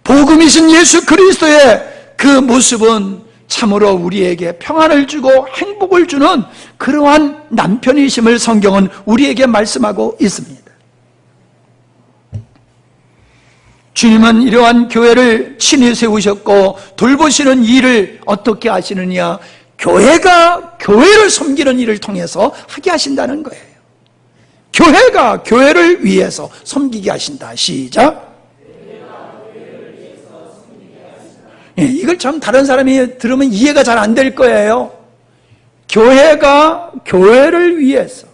복음이신 예수 그리스도의 그 모습은 참으로 우리에게 평안을 주고 행복을 주는 그러한 남편이심을 성경은 우리에게 말씀하고 있습니다. 주님은 이러한 교회를 친히 세우셨고 돌보시는 일을 어떻게 하시느냐? 교회가 교회를 섬기는 일을 통해서 하게 하신다는 거예요. 교회가 교회를 위해서 섬기게 하신다. 시작. 이걸 참 다른 사람이 들으면 이해가 잘 안 될 거예요. 교회가 교회를 위해서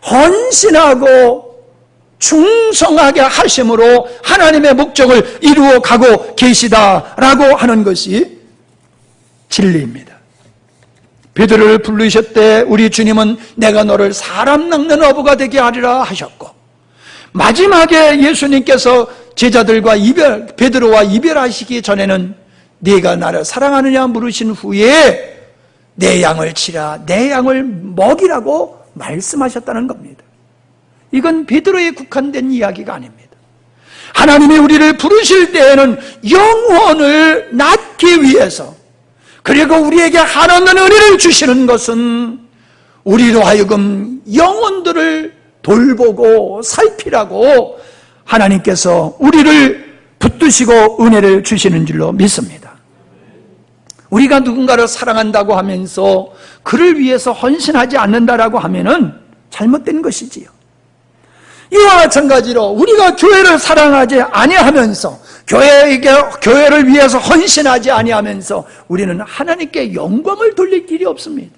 헌신하고 충성하게 하심으로 하나님의 목적을 이루어 가고 계시다라고 하는 것이 진리입니다. 베드로를 부르셨대 우리 주님은 내가 너를 사람 낚는 어부가 되게 하리라 하셨고, 마지막에 예수님께서 제자들과 베드로와 이별하시기 전에는 네가 나를 사랑하느냐 물으신 후에 내 양을 치라, 내 양을 먹이라고 말씀하셨다는 겁니다. 이건 베드로에 국한된 이야기가 아닙니다. 하나님이 우리를 부르실 때에는 영혼을 낳기 위해서, 그리고 우리에게 한없는 은혜를 주시는 것은 우리로 하여금 영혼들을 돌보고 살피라고 하나님께서 우리를 붙드시고 은혜를 주시는 줄로 믿습니다. 우리가 누군가를 사랑한다고 하면서 그를 위해서 헌신하지 않는다라고 하면은 잘못된 것이지요. 이와 마찬가지로 우리가 교회를 사랑하지 아니하면서 교회를 위해서 헌신하지 아니하면서 우리는 하나님께 영광을 돌릴 길이 없습니다.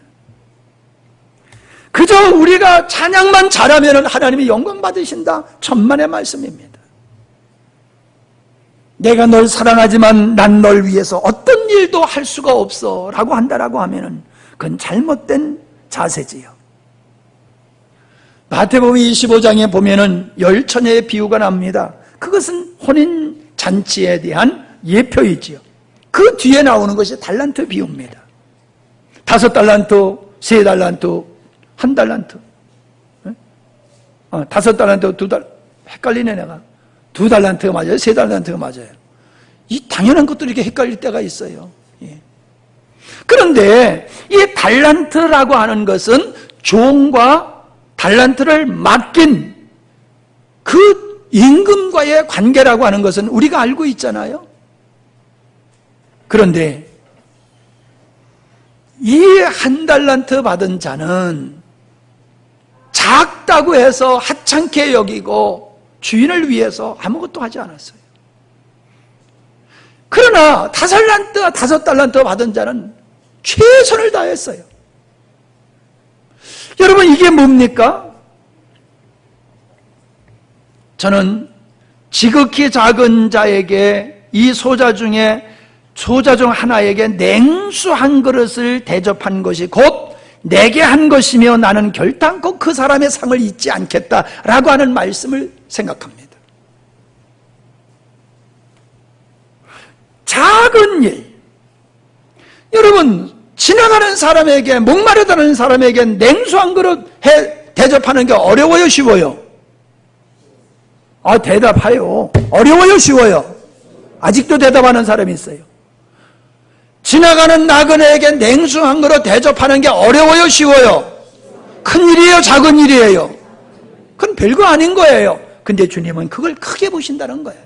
그저 우리가 찬양만 잘하면 하나님이 영광 받으신다, 천만의 말씀입니다. 내가 널 사랑하지만 난 널 위해서 어떤 일도 할 수가 없어 라고 한다라고 하면 그건 잘못된 자세지요. 마태복음 25장에 보면은 열처녀의 비유가 납니다. 그것은 혼인잔치에 대한 예표이지요. 그 뒤에 나오는 것이 달란트 비유입니다. 5달란트, 3달란트, 1달란트. 5달란트, 2달, 헷갈리네 내가. 2달란트가 맞아요? 3달란트가 맞아요? 이 당연한 것들이 이렇게 헷갈릴 때가 있어요. 예. 그런데 이 달란트라고 하는 것은 종과 달란트를 맡긴 그 임금과의 관계라고 하는 것은 우리가 알고 있잖아요. 그런데 이 1달란트 받은 자는 작다고 해서 하찮게 여기고 주인을 위해서 아무것도 하지 않았어요. 그러나 5달란트 받은 자는 최선을 다했어요. 여러분, 이게 뭡니까? 저는 지극히 작은 자에게, 이 소자 중 하나에게 냉수 한 그릇을 대접한 것이 곧 내게 한 것이며 나는 결단코 그 사람의 상을 잊지 않겠다라고 하는 말씀을 생각합니다. 작은 일, 여러분, 지나가는 사람에게, 목마르다는 사람에게 냉수 한 그릇 대접하는 게 어려워요, 쉬워요? 대답하요. 어려워요, 쉬워요? 아직도 대답하는 사람이 있어요. 지나가는 나그네에게 냉수 한 그릇 대접하는 게 어려워요, 쉬워요? 큰 일이에요, 작은 일이에요? 그건 별거 아닌 거예요. 근데 주님은 그걸 크게 보신다는 거예요.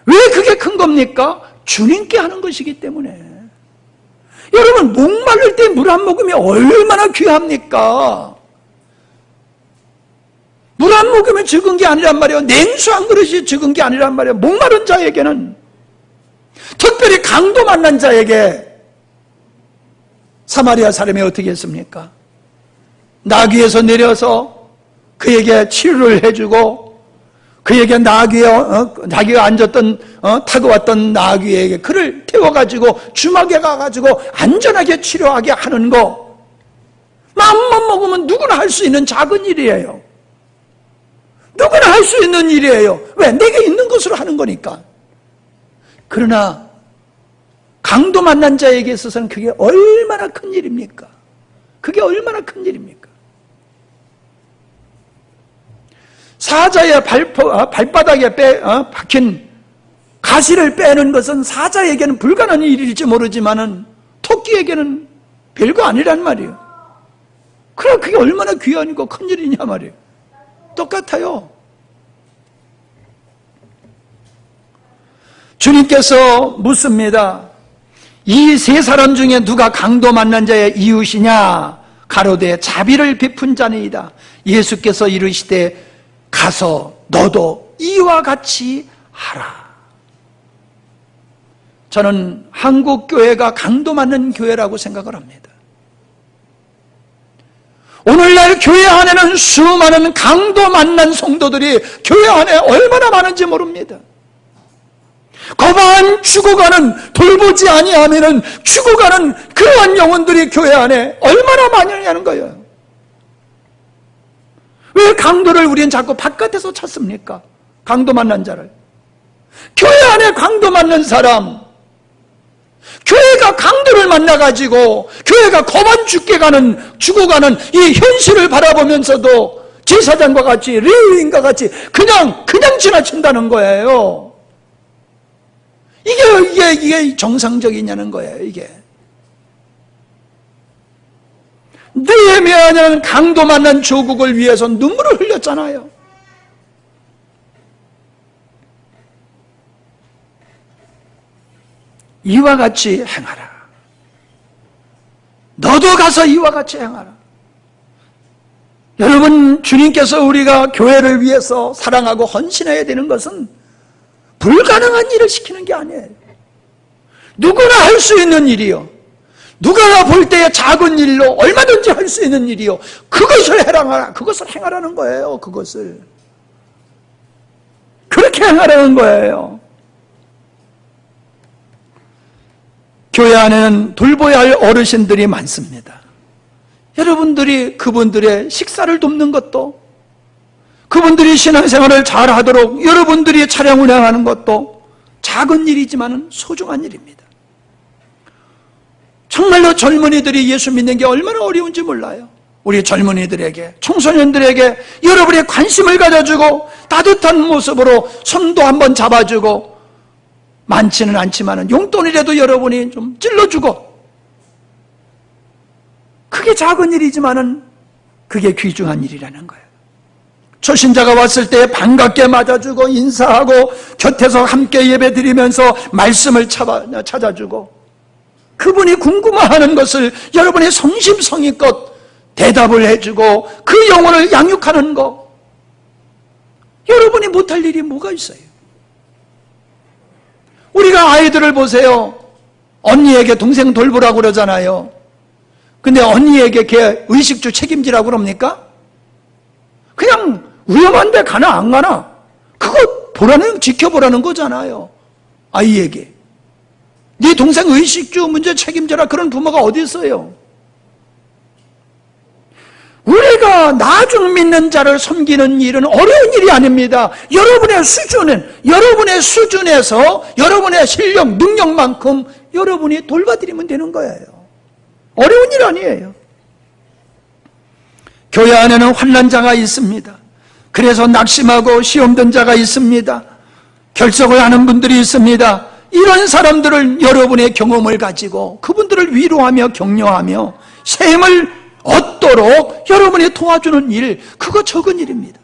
왜 그게 큰 겁니까? 주님께 하는 것이기 때문에. 여러분, 목마를 때 물 한 모금이 얼마나 귀합니까? 물 한 모금이 적은 게 아니란 말이에요. 냉수 한 그릇이 적은 게 아니란 말이에요. 목마른 자에게는, 특별히 강도 만난 자에게 사마리아 사람이 어떻게 했습니까? 나귀에서 내려서 그에게 치료를 해주고, 그에게 나귀가 앉았던, 타고 왔던 나귀에게 그를 태워가지고 주막에 가가지고 안전하게 치료하게 하는 거, 마음만 먹으면 누구나 할 수 있는 작은 일이에요. 누구나 할 수 있는 일이에요. 왜? 내게 있는 것으로 하는 거니까. 그러나 강도 만난 자에게 있어서는 그게 얼마나 큰 일입니까? 그게 얼마나 큰 일입니까? 사자의 발바닥에 박힌 가시를 빼는 것은 사자에게는 불가능한 일일지 모르지만은 토끼에게는 별거 아니란 말이에요. 그럼 그게 얼마나 귀하고 큰 일이냐 말이에요. 똑같아요. 주님께서 묻습니다. 이 세 사람 중에 누가 강도 만난 자의 이웃이냐? 가로되 자비를 베푼 자니이다. 예수께서 이르시되 가서 너도 이와 같이 하라. 저는 한국 교회가 강도 맞는 교회라고 생각을 합니다. 오늘날 교회 안에는 수많은 강도 만난 성도들이 교회 안에 얼마나 많은지 모릅니다. 거반 죽어가는, 돌보지 아니하면은 죽어가는 그러한 영혼들이 교회 안에 얼마나 많으냐는 거예요. 왜 강도를 우리는 자꾸 바깥에서 찾습니까? 강도 만난 자를. 교회 안에 강도 만난 사람, 교회가 강도를 만나가지고 교회가 거반 죽어가는 이 현실을 바라보면서도 제사장과 같이, 레위인과 같이 그냥 지나친다는 거예요. 이게 정상적이냐는 거예요, 이게. 느헤미야는 강도 만난 조국을 위해서 눈물을 흘렸잖아요. 이와 같이 행하라. 너도 가서 이와 같이 행하라. 여러분, 주님께서 우리가 교회를 위해서 사랑하고 헌신해야 되는 것은 불가능한 일을 시키는 게 아니에요. 누구나 할 수 있는 일이요. 누가 볼 때의 작은 일로 얼마든지 할 수 있는 일이요. 그것을 해라하라. 그것을 행하라는 거예요. 그것을. 그렇게 행하라는 거예요. 교회 안에는 돌보야 할 어르신들이 많습니다. 여러분들이 그분들의 식사를 돕는 것도, 그분들이 신앙생활을 잘하도록 여러분들이 차량 운행하는 것도 작은 일이지만 소중한 일입니다. 정말로 젊은이들이 예수 믿는 게 얼마나 어려운지 몰라요. 우리 젊은이들에게, 청소년들에게 여러분의 관심을 가져주고 따뜻한 모습으로 손도 한번 잡아주고, 많지는 않지만 용돈이라도 여러분이 좀 찔러주고, 그게 작은 일이지만은 그게 귀중한 일이라는 거예요. 초신자가 왔을 때 반갑게 맞아주고 인사하고 곁에서 함께 예배드리면서 말씀을 찾아주고, 그분이 궁금해하는 것을 여러분의 성심성의껏 대답을 해주고 그 영혼을 양육하는 거, 여러분이 못할 일이 뭐가 있어요? 우리가 아이들을 보세요. 언니에게 동생 돌보라고 그러잖아요. 근데 언니에게 걔 의식주 책임지라고 그럽니까? 그냥 위험한데 가나 안 가나 그거 보라는, 지켜보라는 거잖아요. 아이에게. 네 동생 의식주 문제 책임져라, 그런 부모가 어디 있어요? 우리가 나중 믿는 자를 섬기는 일은 어려운 일이 아닙니다. 여러분의 수준에서 여러분의 실력, 능력만큼 여러분이 돌봐드리면 되는 거예요. 어려운 일 아니에요. 교회 안에는 환난자가 있습니다. 그래서 낙심하고 시험 든 자가 있습니다. 결석을 하는 분들이 있습니다. 이런 사람들을 여러분의 경험을 가지고 그분들을 위로하며 격려하며 샘을 얻도록 여러분이 도와주는 일, 그거 적은 일입니다.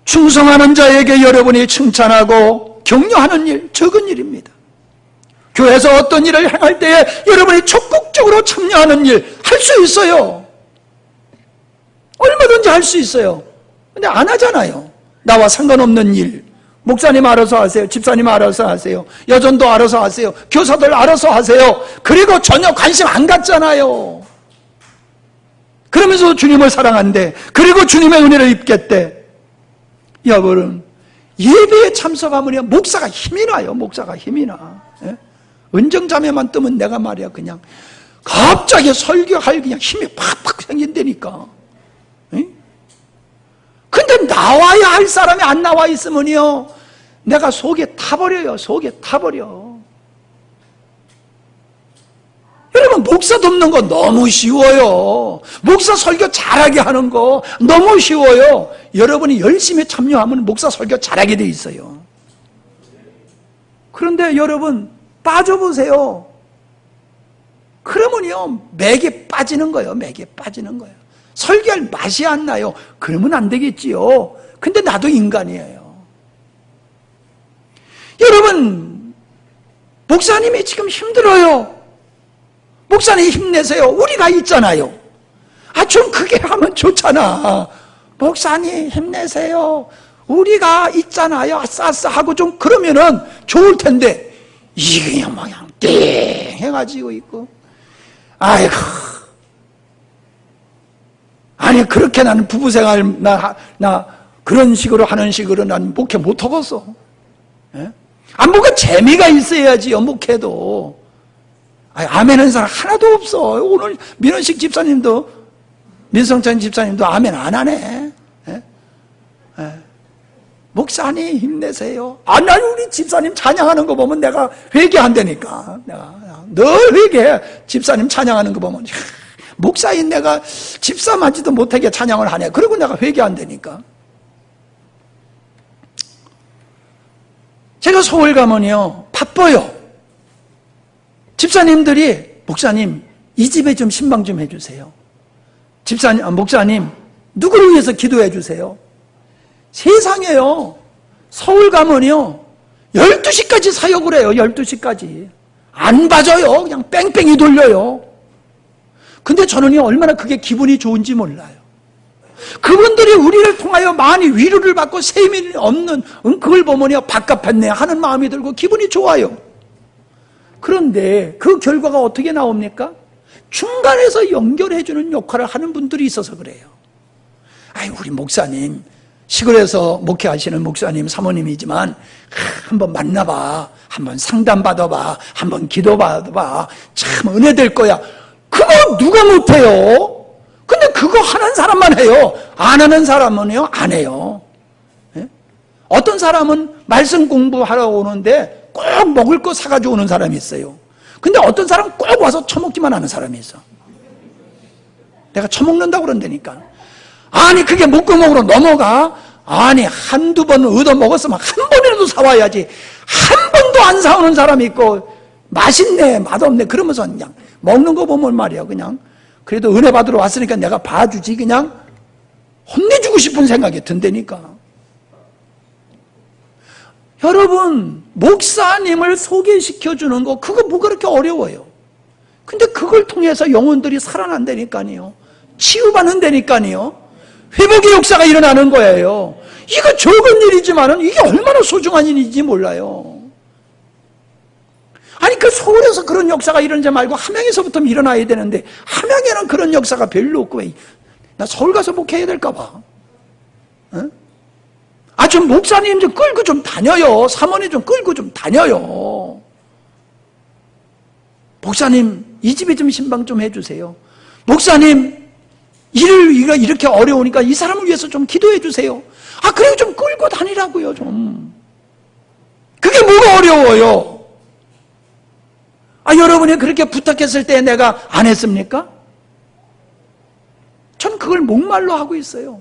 충성하는 자에게 여러분이 칭찬하고 격려하는 일, 적은 일입니다. 교회에서 어떤 일을 행할 때에 여러분이 적극적으로 참여하는 일, 할 수 있어요. 얼마든지 할 수 있어요. 근데 안 하잖아요. 나와 상관없는 일. 목사님 알아서 하세요. 집사님 알아서 하세요. 여전도 알아서 하세요. 교사들 알아서 하세요. 그리고 전혀 관심 안 갖잖아요. 그러면서 주님을 사랑한대. 그리고 주님의 은혜를 입겠대. 여러분, 예배에 참석하면 목사가 힘이 나요. 목사가 힘이 나. 예? 은정자매만 뜨면 내가 말이야 그냥 갑자기 설교할 그냥 힘이 팍팍 생긴다니까. 예? 근데 나와야 할 사람이 안 나와 있으면요, 내가 속에 타버려요. 속에 타버려. 여러분, 목사 돕는 거 너무 쉬워요. 목사 설교 잘하게 하는 거 너무 쉬워요. 여러분이 열심히 참여하면 목사 설교 잘하게 돼 있어요. 그런데 여러분 빠져보세요. 그러면요 맥에 빠지는 거예요. 맥에 빠지는 거예요. 설교할 맛이 안 나요. 그러면 안 되겠지요. 근데 나도 인간이에요. 여러분, 목사님이 지금 힘들어요. 목사님 힘내세요. 우리가 있잖아요. 좀 그게 하면 좋잖아. 목사님 힘내세요. 우리가 있잖아요. 아싸아싸 하고 좀 그러면은 좋을 텐데, 이게 그냥 그냥 띵 해가지고 있고, 아이고. 아니, 그렇게 나는 부부생활, 나 그런 식으로 하는 식으로 난 목회 못하겠어. 예? 아, 뭐가 재미가 있어야지요, 목회도. 아니, 아멘 하는 사람 하나도 없어. 오늘 민원식 집사님도, 민성찬 집사님도 아멘 안 하네. 예? 예. 목사님 힘내세요. 아니, 우리 집사님 찬양하는 거 보면 내가 회개한다니까. 내가 늘 회개해. 집사님 찬양하는 거 보면. 목사인 내가 집사 맞지도 못하게 찬양을 하네. 그리고 내가 회개한다니까. 제가 서울 가면요, 바빠요. 집사님들이, 목사님, 이 집에 좀 신방 좀 해주세요. 목사님, 누구를 위해서 기도해 주세요. 세상에요, 서울 가면요, 12시까지 사역을 해요. 12시까지. 안 봐줘요. 그냥 뺑뺑이 돌려요. 근데 저는 얼마나 그게 기분이 좋은지 몰라요. 그분들이 우리를 통하여 많이 위로를 받고 세밀이 없는 그걸 보면요, 밥값했네 하는 마음이 들고 기분이 좋아요. 그런데 그 결과가 어떻게 나옵니까? 중간에서 연결해주는 역할을 하는 분들이 있어서 그래요. 아이, 우리 목사님, 시골에서 목회하시는 목사님, 사모님이지만 한번 만나봐, 한번 상담받아봐, 한번 기도받아봐, 참 은혜 될 거야. 그거 누가 못해요? 근데 그거 하는 사람만 해요. 안 하는 사람은요, 안 해요. 예? 어떤 사람은 말씀 공부하러 오는데 꼭 먹을 거 사가지고 오는 사람이 있어요. 근데 어떤 사람은 꼭 와서 처먹기만 하는 사람이 있어. 내가 처먹는다고 그런다니까. 아니, 그게 목구멍으로 넘어가? 아니, 한두 번 얻어먹었으면 한 번이라도 사와야지. 한 번도 안 사오는 사람이 있고, 맛있네, 맛없네, 그러면서 그냥 먹는 거 보면 말이야, 그냥. 그래도 은혜 받으러 왔으니까 내가 봐주지, 그냥 혼내주고 싶은 생각이 든다니까. 여러분, 목사님을 소개시켜주는 거, 그거 뭐가 그렇게 어려워요? 근데 그걸 통해서 영혼들이 살아난다니까요. 치유받는다니까요. 회복의 역사가 일어나는 거예요. 이거 적은 일이지만은 이게 얼마나 소중한 일인지 몰라요. 아니, 그 서울에서 그런 역사가 일어나지 말고 함양에서부터 일어나야 되는데, 함양에는 그런 역사가 별로 없고, 나 서울 가서 목회해야 될까봐. 어? 아, 좀 목사님 좀 끌고 좀 다녀요. 사모님 좀 끌고 좀 다녀요. 목사님, 이 집에 좀 신방 좀 해주세요. 목사님, 일을 이렇게 어려우니까 이 사람을 위해서 좀 기도해 주세요. 아, 그래요. 좀 끌고 다니라고요, 좀. 그게 뭐가 어려워요? 아, 여러분이 그렇게 부탁했을 때 내가 안 했습니까? 전 그걸 목말로 하고 있어요.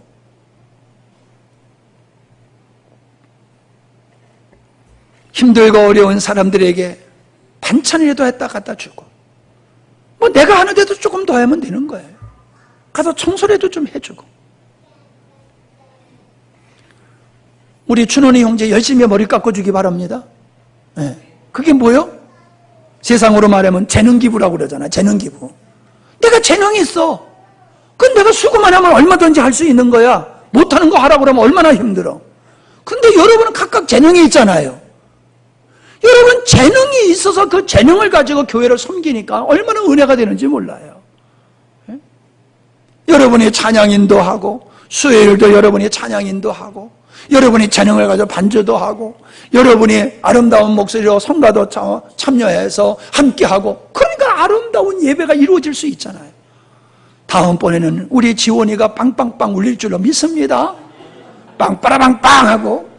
힘들고 어려운 사람들에게 반찬이라도 했다 갖다 주고, 뭐 내가 하는데도 조금 더 하면 되는 거예요. 가서 청소라도 좀 해주고. 우리 준원이 형제 열심히 머리 깎아주기 바랍니다. 네. 그게 뭐요? 세상으로 말하면 재능기부라고 그러잖아. 재능기부. 내가 재능이 있어. 그건 내가 수고만 하면 얼마든지 할 수 있는 거야. 못하는 거 하라고 그러면 얼마나 힘들어. 근데 여러분은 각각 재능이 있잖아요. 여러분 재능이 있어서 그 재능을 가지고 교회를 섬기니까 얼마나 은혜가 되는지 몰라요. 예? 여러분이 찬양인도 하고, 수요일도 여러분이 찬양인도 하고, 여러분이 재능을 가지고 반주도 하고, 여러분이 아름다운 목소리로 성가도 참여해서 함께하고, 그러니까 아름다운 예배가 이루어질 수 있잖아요. 다음번에는 우리 지원이가 빵빵빵 울릴 줄로 믿습니다. 빵빠라빵빵 하고,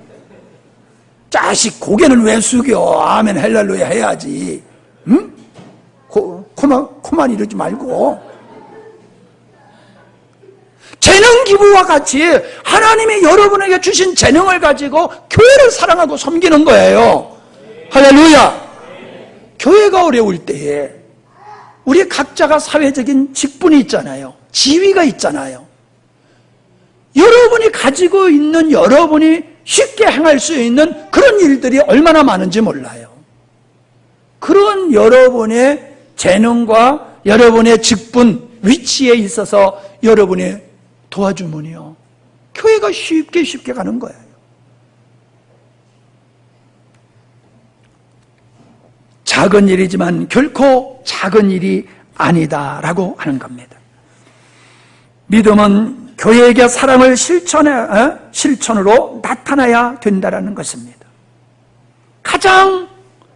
자식 고개는 왜 숙여? 아멘 할렐루야 해야지. 응? 코만 이러지 말고. 재능 기부와 같이 하나님이 여러분에게 주신 재능을 가지고 교회를 사랑하고 섬기는 거예요. 할렐루야. 교회가 어려울 때에 우리 각자가 사회적인 직분이 있잖아요. 지위가 있잖아요. 여러분이 가지고 있는, 여러분이 쉽게 행할 수 있는 그런 일들이 얼마나 많은지 몰라요. 그런 여러분의 재능과 여러분의 직분, 위치에 있어서 여러분이 도와주면요, 교회가 쉽게 가는 거예요. 작은 일이지만 결코 작은 일이 아니다라고 하는 겁니다. 믿음은 교회에게 사랑을 실천으로 나타나야 된다는 것입니다. 가장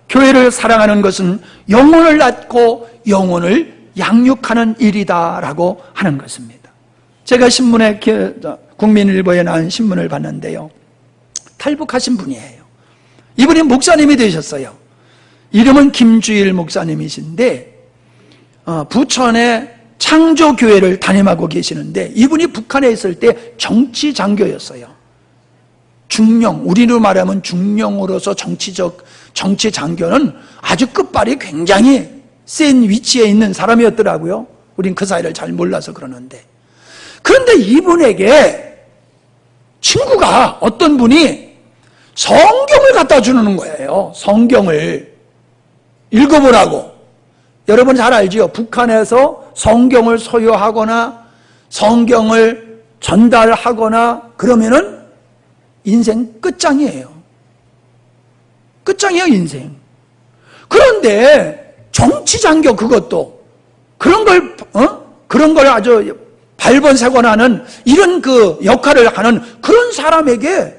교회를 사랑하는 것은 영혼을 낳고 영혼을 양육하는 일이다라고 하는 것입니다. 제가 신문에 국민일보에 나온 신문을 봤는데요, 탈북하신 분이에요. 이분이 목사님이 되셨어요. 이름은 김주일 목사님이신데 부천에 창조교회를 담임하고 계시는데, 이분이 북한에 있을 때 정치장교였어요. 중령, 우리로 말하면 중령으로서 정치장교는 아주 끝발이 굉장히 센 위치에 있는 사람이었더라고요. 우린 그 사이를 잘 몰라서 그러는데, 그런데 이분에게 친구가, 어떤 분이 성경을 갖다 주는 거예요. 성경을 읽어보라고. 여러분 잘 알지요? 북한에서 성경을 소유하거나 성경을 전달하거나 그러면은 인생 끝장이에요. 끝장이에요, 인생. 그런데 정치장교, 그것도 그런 걸 아주 발본세곤하는 이런 그 역할을 하는 그런 사람에게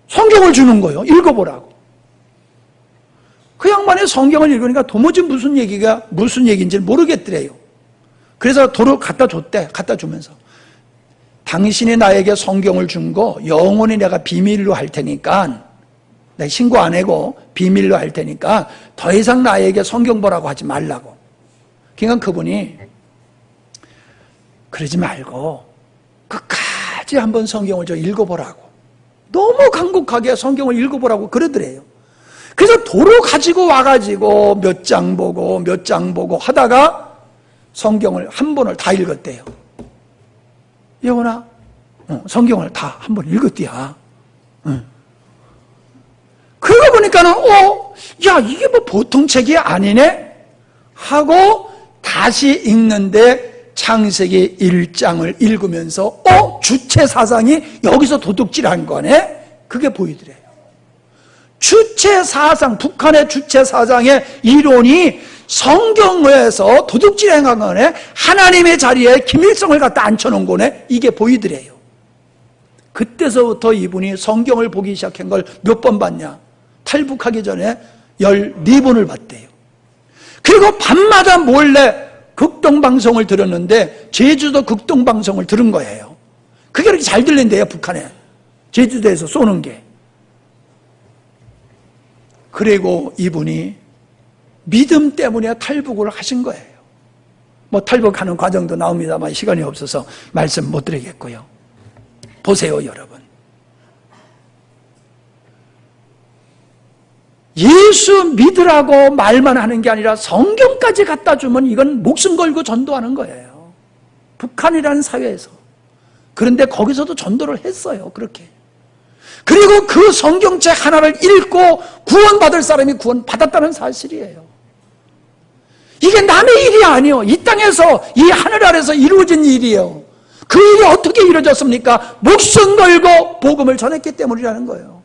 성경을 주는 거예요. 읽어보라고. 그 양반이 성경을 읽으니까 도무지 무슨 얘기인지 모르겠더래요. 그래서 도로 갖다 줬대. 갖다 주면서, 당신이 나에게 성경을 준 거 영원히 내가 비밀로 할 테니까, 내가 신고 안 하고 비밀로 할 테니까 더 이상 나에게 성경 보라고 하지 말라고. 그러니까 그분이 그러지 말고 끝까지 한번 성경을 좀 읽어보라고, 너무 간곡하게 성경을 읽어보라고 그러더래요. 그래서 도로 가지고 와가지고 몇 장 보고 하다가 성경을 한 번을 다 읽었대요. 여원아, 성경을 다 한 번 읽었디야. 그러고 보니까는 야, 이게 뭐 보통 책이 아니네 하고 다시 읽는데 창세기 1장을 읽으면서 주체 사상이 여기서 도둑질한 거네, 그게 보이더래요. 주체 사상, 북한의 주체 사상의 이론이 성경에서 도둑질 행한 거네, 하나님의 자리에 김일성을 갖다 앉혀놓은 거네, 이게 보이더래요. 그때서부터 이분이 성경을 보기 시작한 걸 몇 번 봤냐? 탈북하기 전에 14번을 봤대요. 그리고 밤마다 몰래 극동방송을 들었는데 제주도 극동방송을 들은 거예요. 그게 그렇게 잘 들린대요, 북한에. 제주도에서 쏘는 게. 그리고 이분이 믿음 때문에 탈북을 하신 거예요. 뭐 탈북하는 과정도 나옵니다만 시간이 없어서 말씀 못 드리겠고요. 보세요, 여러분. 예수 믿으라고 말만 하는 게 아니라 성경까지 갖다 주면 이건 목숨 걸고 전도하는 거예요. 북한이라는 사회에서. 그런데 거기서도 전도를 했어요, 그렇게. 그리고 그 성경책 하나를 읽고 구원받을 사람이 구원받았다는 사실이에요. 이게 남의 일이 아니에요. 이 땅에서, 이 하늘 아래서 이루어진 일이에요. 그 일이 어떻게 이루어졌습니까? 목숨 걸고 복음을 전했기 때문이라는 거예요.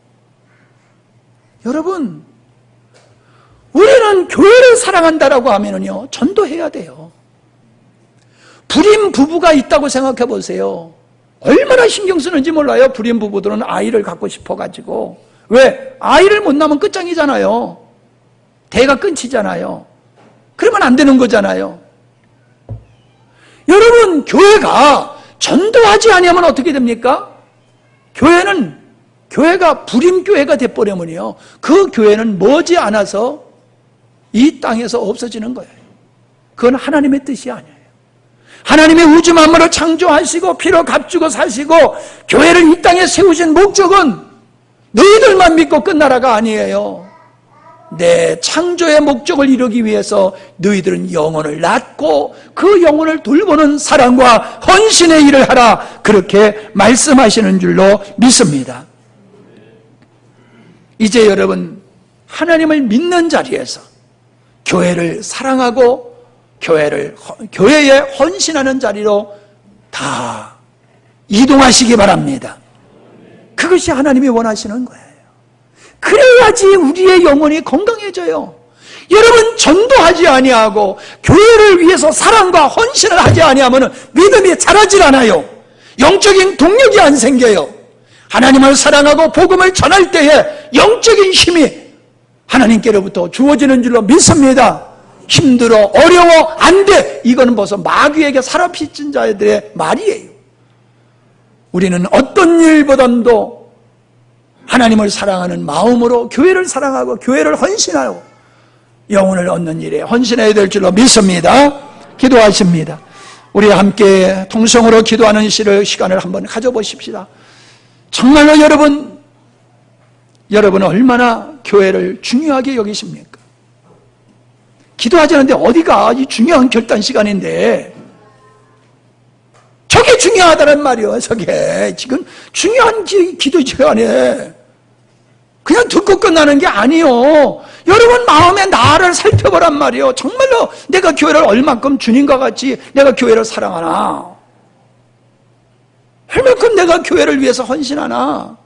여러분, 우리는 교회를 사랑한다라고 하면은요, 전도해야 돼요. 불임 부부가 있다고 생각해 보세요. 얼마나 신경 쓰는지 몰라요. 불임 부부들은 아이를 갖고 싶어가지고. 왜? 아이를 못 낳으면 끝장이잖아요. 대가 끊기잖아요. 그러면 안 되는 거잖아요. 여러분, 교회가 전도하지 아니하면 어떻게 됩니까? 교회가 불임교회가 돼버리면요, 그 교회는 머지않아서 이 땅에서 없어지는 거예요. 그건 하나님의 뜻이 아니에요. 하나님의 우주 만물을 창조하시고 피로 값주고 사시고 교회를 이 땅에 세우신 목적은 너희들만 믿고 끝나라가 아니에요. 내 창조의 목적을 이루기 위해서 너희들은 영혼을 낳고 그 영혼을 돌보는 사랑과 헌신의 일을 하라, 그렇게 말씀하시는 줄로 믿습니다. 이제 여러분, 하나님을 믿는 자리에서 교회를 사랑하고 교회에 헌신하는 자리로 다 이동하시기 바랍니다. 그것이 하나님이 원하시는 거예요. 그래야지 우리의 영혼이 건강해져요. 여러분 전도하지 아니하고 교회를 위해서 사랑과 헌신을 하지 아니하면 믿음이 자라질 않아요. 영적인 동력이 안 생겨요. 하나님을 사랑하고 복음을 전할 때에 영적인 힘이 하나님께로부터 주어지는 줄로 믿습니다. 힘들어, 어려워, 안 돼. 이거는 벌써 마귀에게 사로잡힌 자들의 말이에요. 우리는 어떤 일보다도 하나님을 사랑하는 마음으로 교회를 사랑하고 교회를 헌신하고 영혼을 얻는 일에 헌신해야 될 줄로 믿습니다. 기도하십니다. 우리 함께 통성으로 기도하는 시간을 한번 가져보십시다. 정말로 여러분은 얼마나 교회를 중요하게 여기십니까? 기도하지 않는데 어디가 이 중요한 결단 시간인데 저게 중요하다는 말이요. 저게 지금 중요한 기도 시간에 그냥 듣고 끝나는 게 아니요. 여러분 마음의 나를 살펴보란 말이요. 정말로 내가 교회를 얼만큼 주님과 같이 내가 교회를 사랑하나, 얼만큼 내가 교회를 위해서 헌신하나,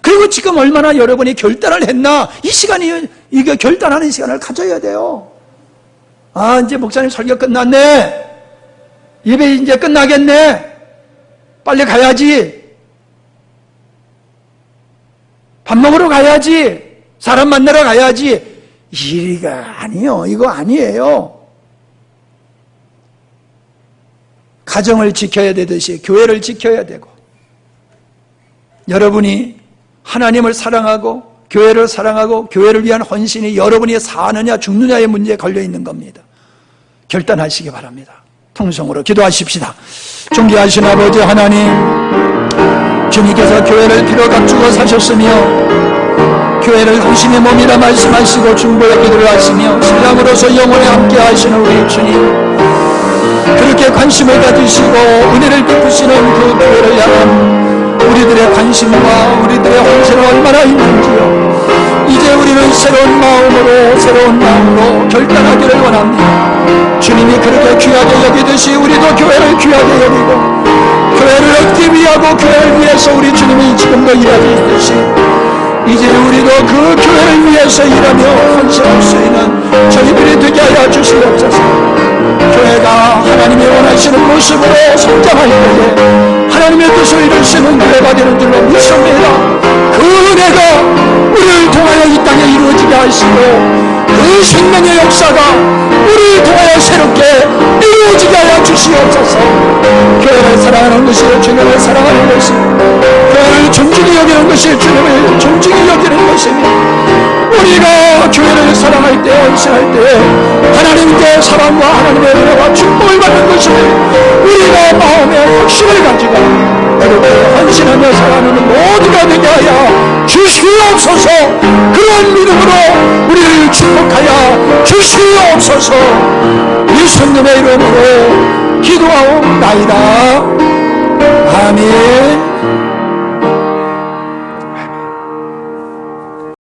그리고 지금 얼마나 여러분이 결단을 했나. 이 시간이 이게 결단하는 시간을 가져야 돼요. 아, 이제 목사님 설교 끝났네, 예배 이제 끝나겠네, 빨리 가야지, 밥 먹으러 가야지, 사람 만나러 가야지. 이가 아니요. 이거 아니에요. 가정을 지켜야 되듯이 교회를 지켜야 되고, 여러분이 하나님을 사랑하고 교회를 사랑하고 교회를 위한 헌신이 여러분이 사느냐 죽느냐의 문제에 걸려있는 겁니다. 결단하시기 바랍니다. 통성으로 기도하십시다. 존귀하신 아버지 하나님, 주님께서 교회를 피로 값주고 사셨으며 교회를 당신의 몸이라 말씀하시고 중보의 기도를 하시며 신랑으로서 영원히 함께 하시는 우리 주님, 그렇게 관심을 가지시고 은혜를 베푸시는 그 교회를 향한 우리들의 관심과 우리들의 헌신은 얼마나 있는지요. 이제 우리는 새로운 마음으로 결단하기를 원합니다. 주님이 그렇게 귀하게 여기듯이 우리도 교회를 귀하게 여기고 교회를 얻기 위하고 교회를 위해서 우리 주님이 지금도 일하고 있듯이 이제 우리도 그 교회를 위해서 일하며 헌신할 수 있는 저희들이 되게 하여 주시옵소서. 교회가 하나님이 원하시는 모습으로 성장할 때에 하나님의 뜻을 이룰 수 있는 교회가 되는 줄로 믿습니다. 그 은혜가 우리를 통하여 이 땅에 이루어지게 하시고 그 생명의 역사가 우리를 통하여 새롭게 이루어지게 하여 주시옵소서. 교회를 사랑하는 것이 주님을 사랑하는 것이, 교회를 존중히 여기는 것이 주님을 존중히 여기는 것이니, 우리가 교회를 사랑할 때, 헌신할 때 하나님께 사랑과 하나님의 은혜와 축복을 받는 것이니 우리가 마음의 확신을 가지고 그렇게 헌신하며 살아가는 모두가 되게 하여 주시옵소서. 그런 믿음으로 우리를 축복하여 주시옵소서. 예수님의 이름으로 기도하옵나이다.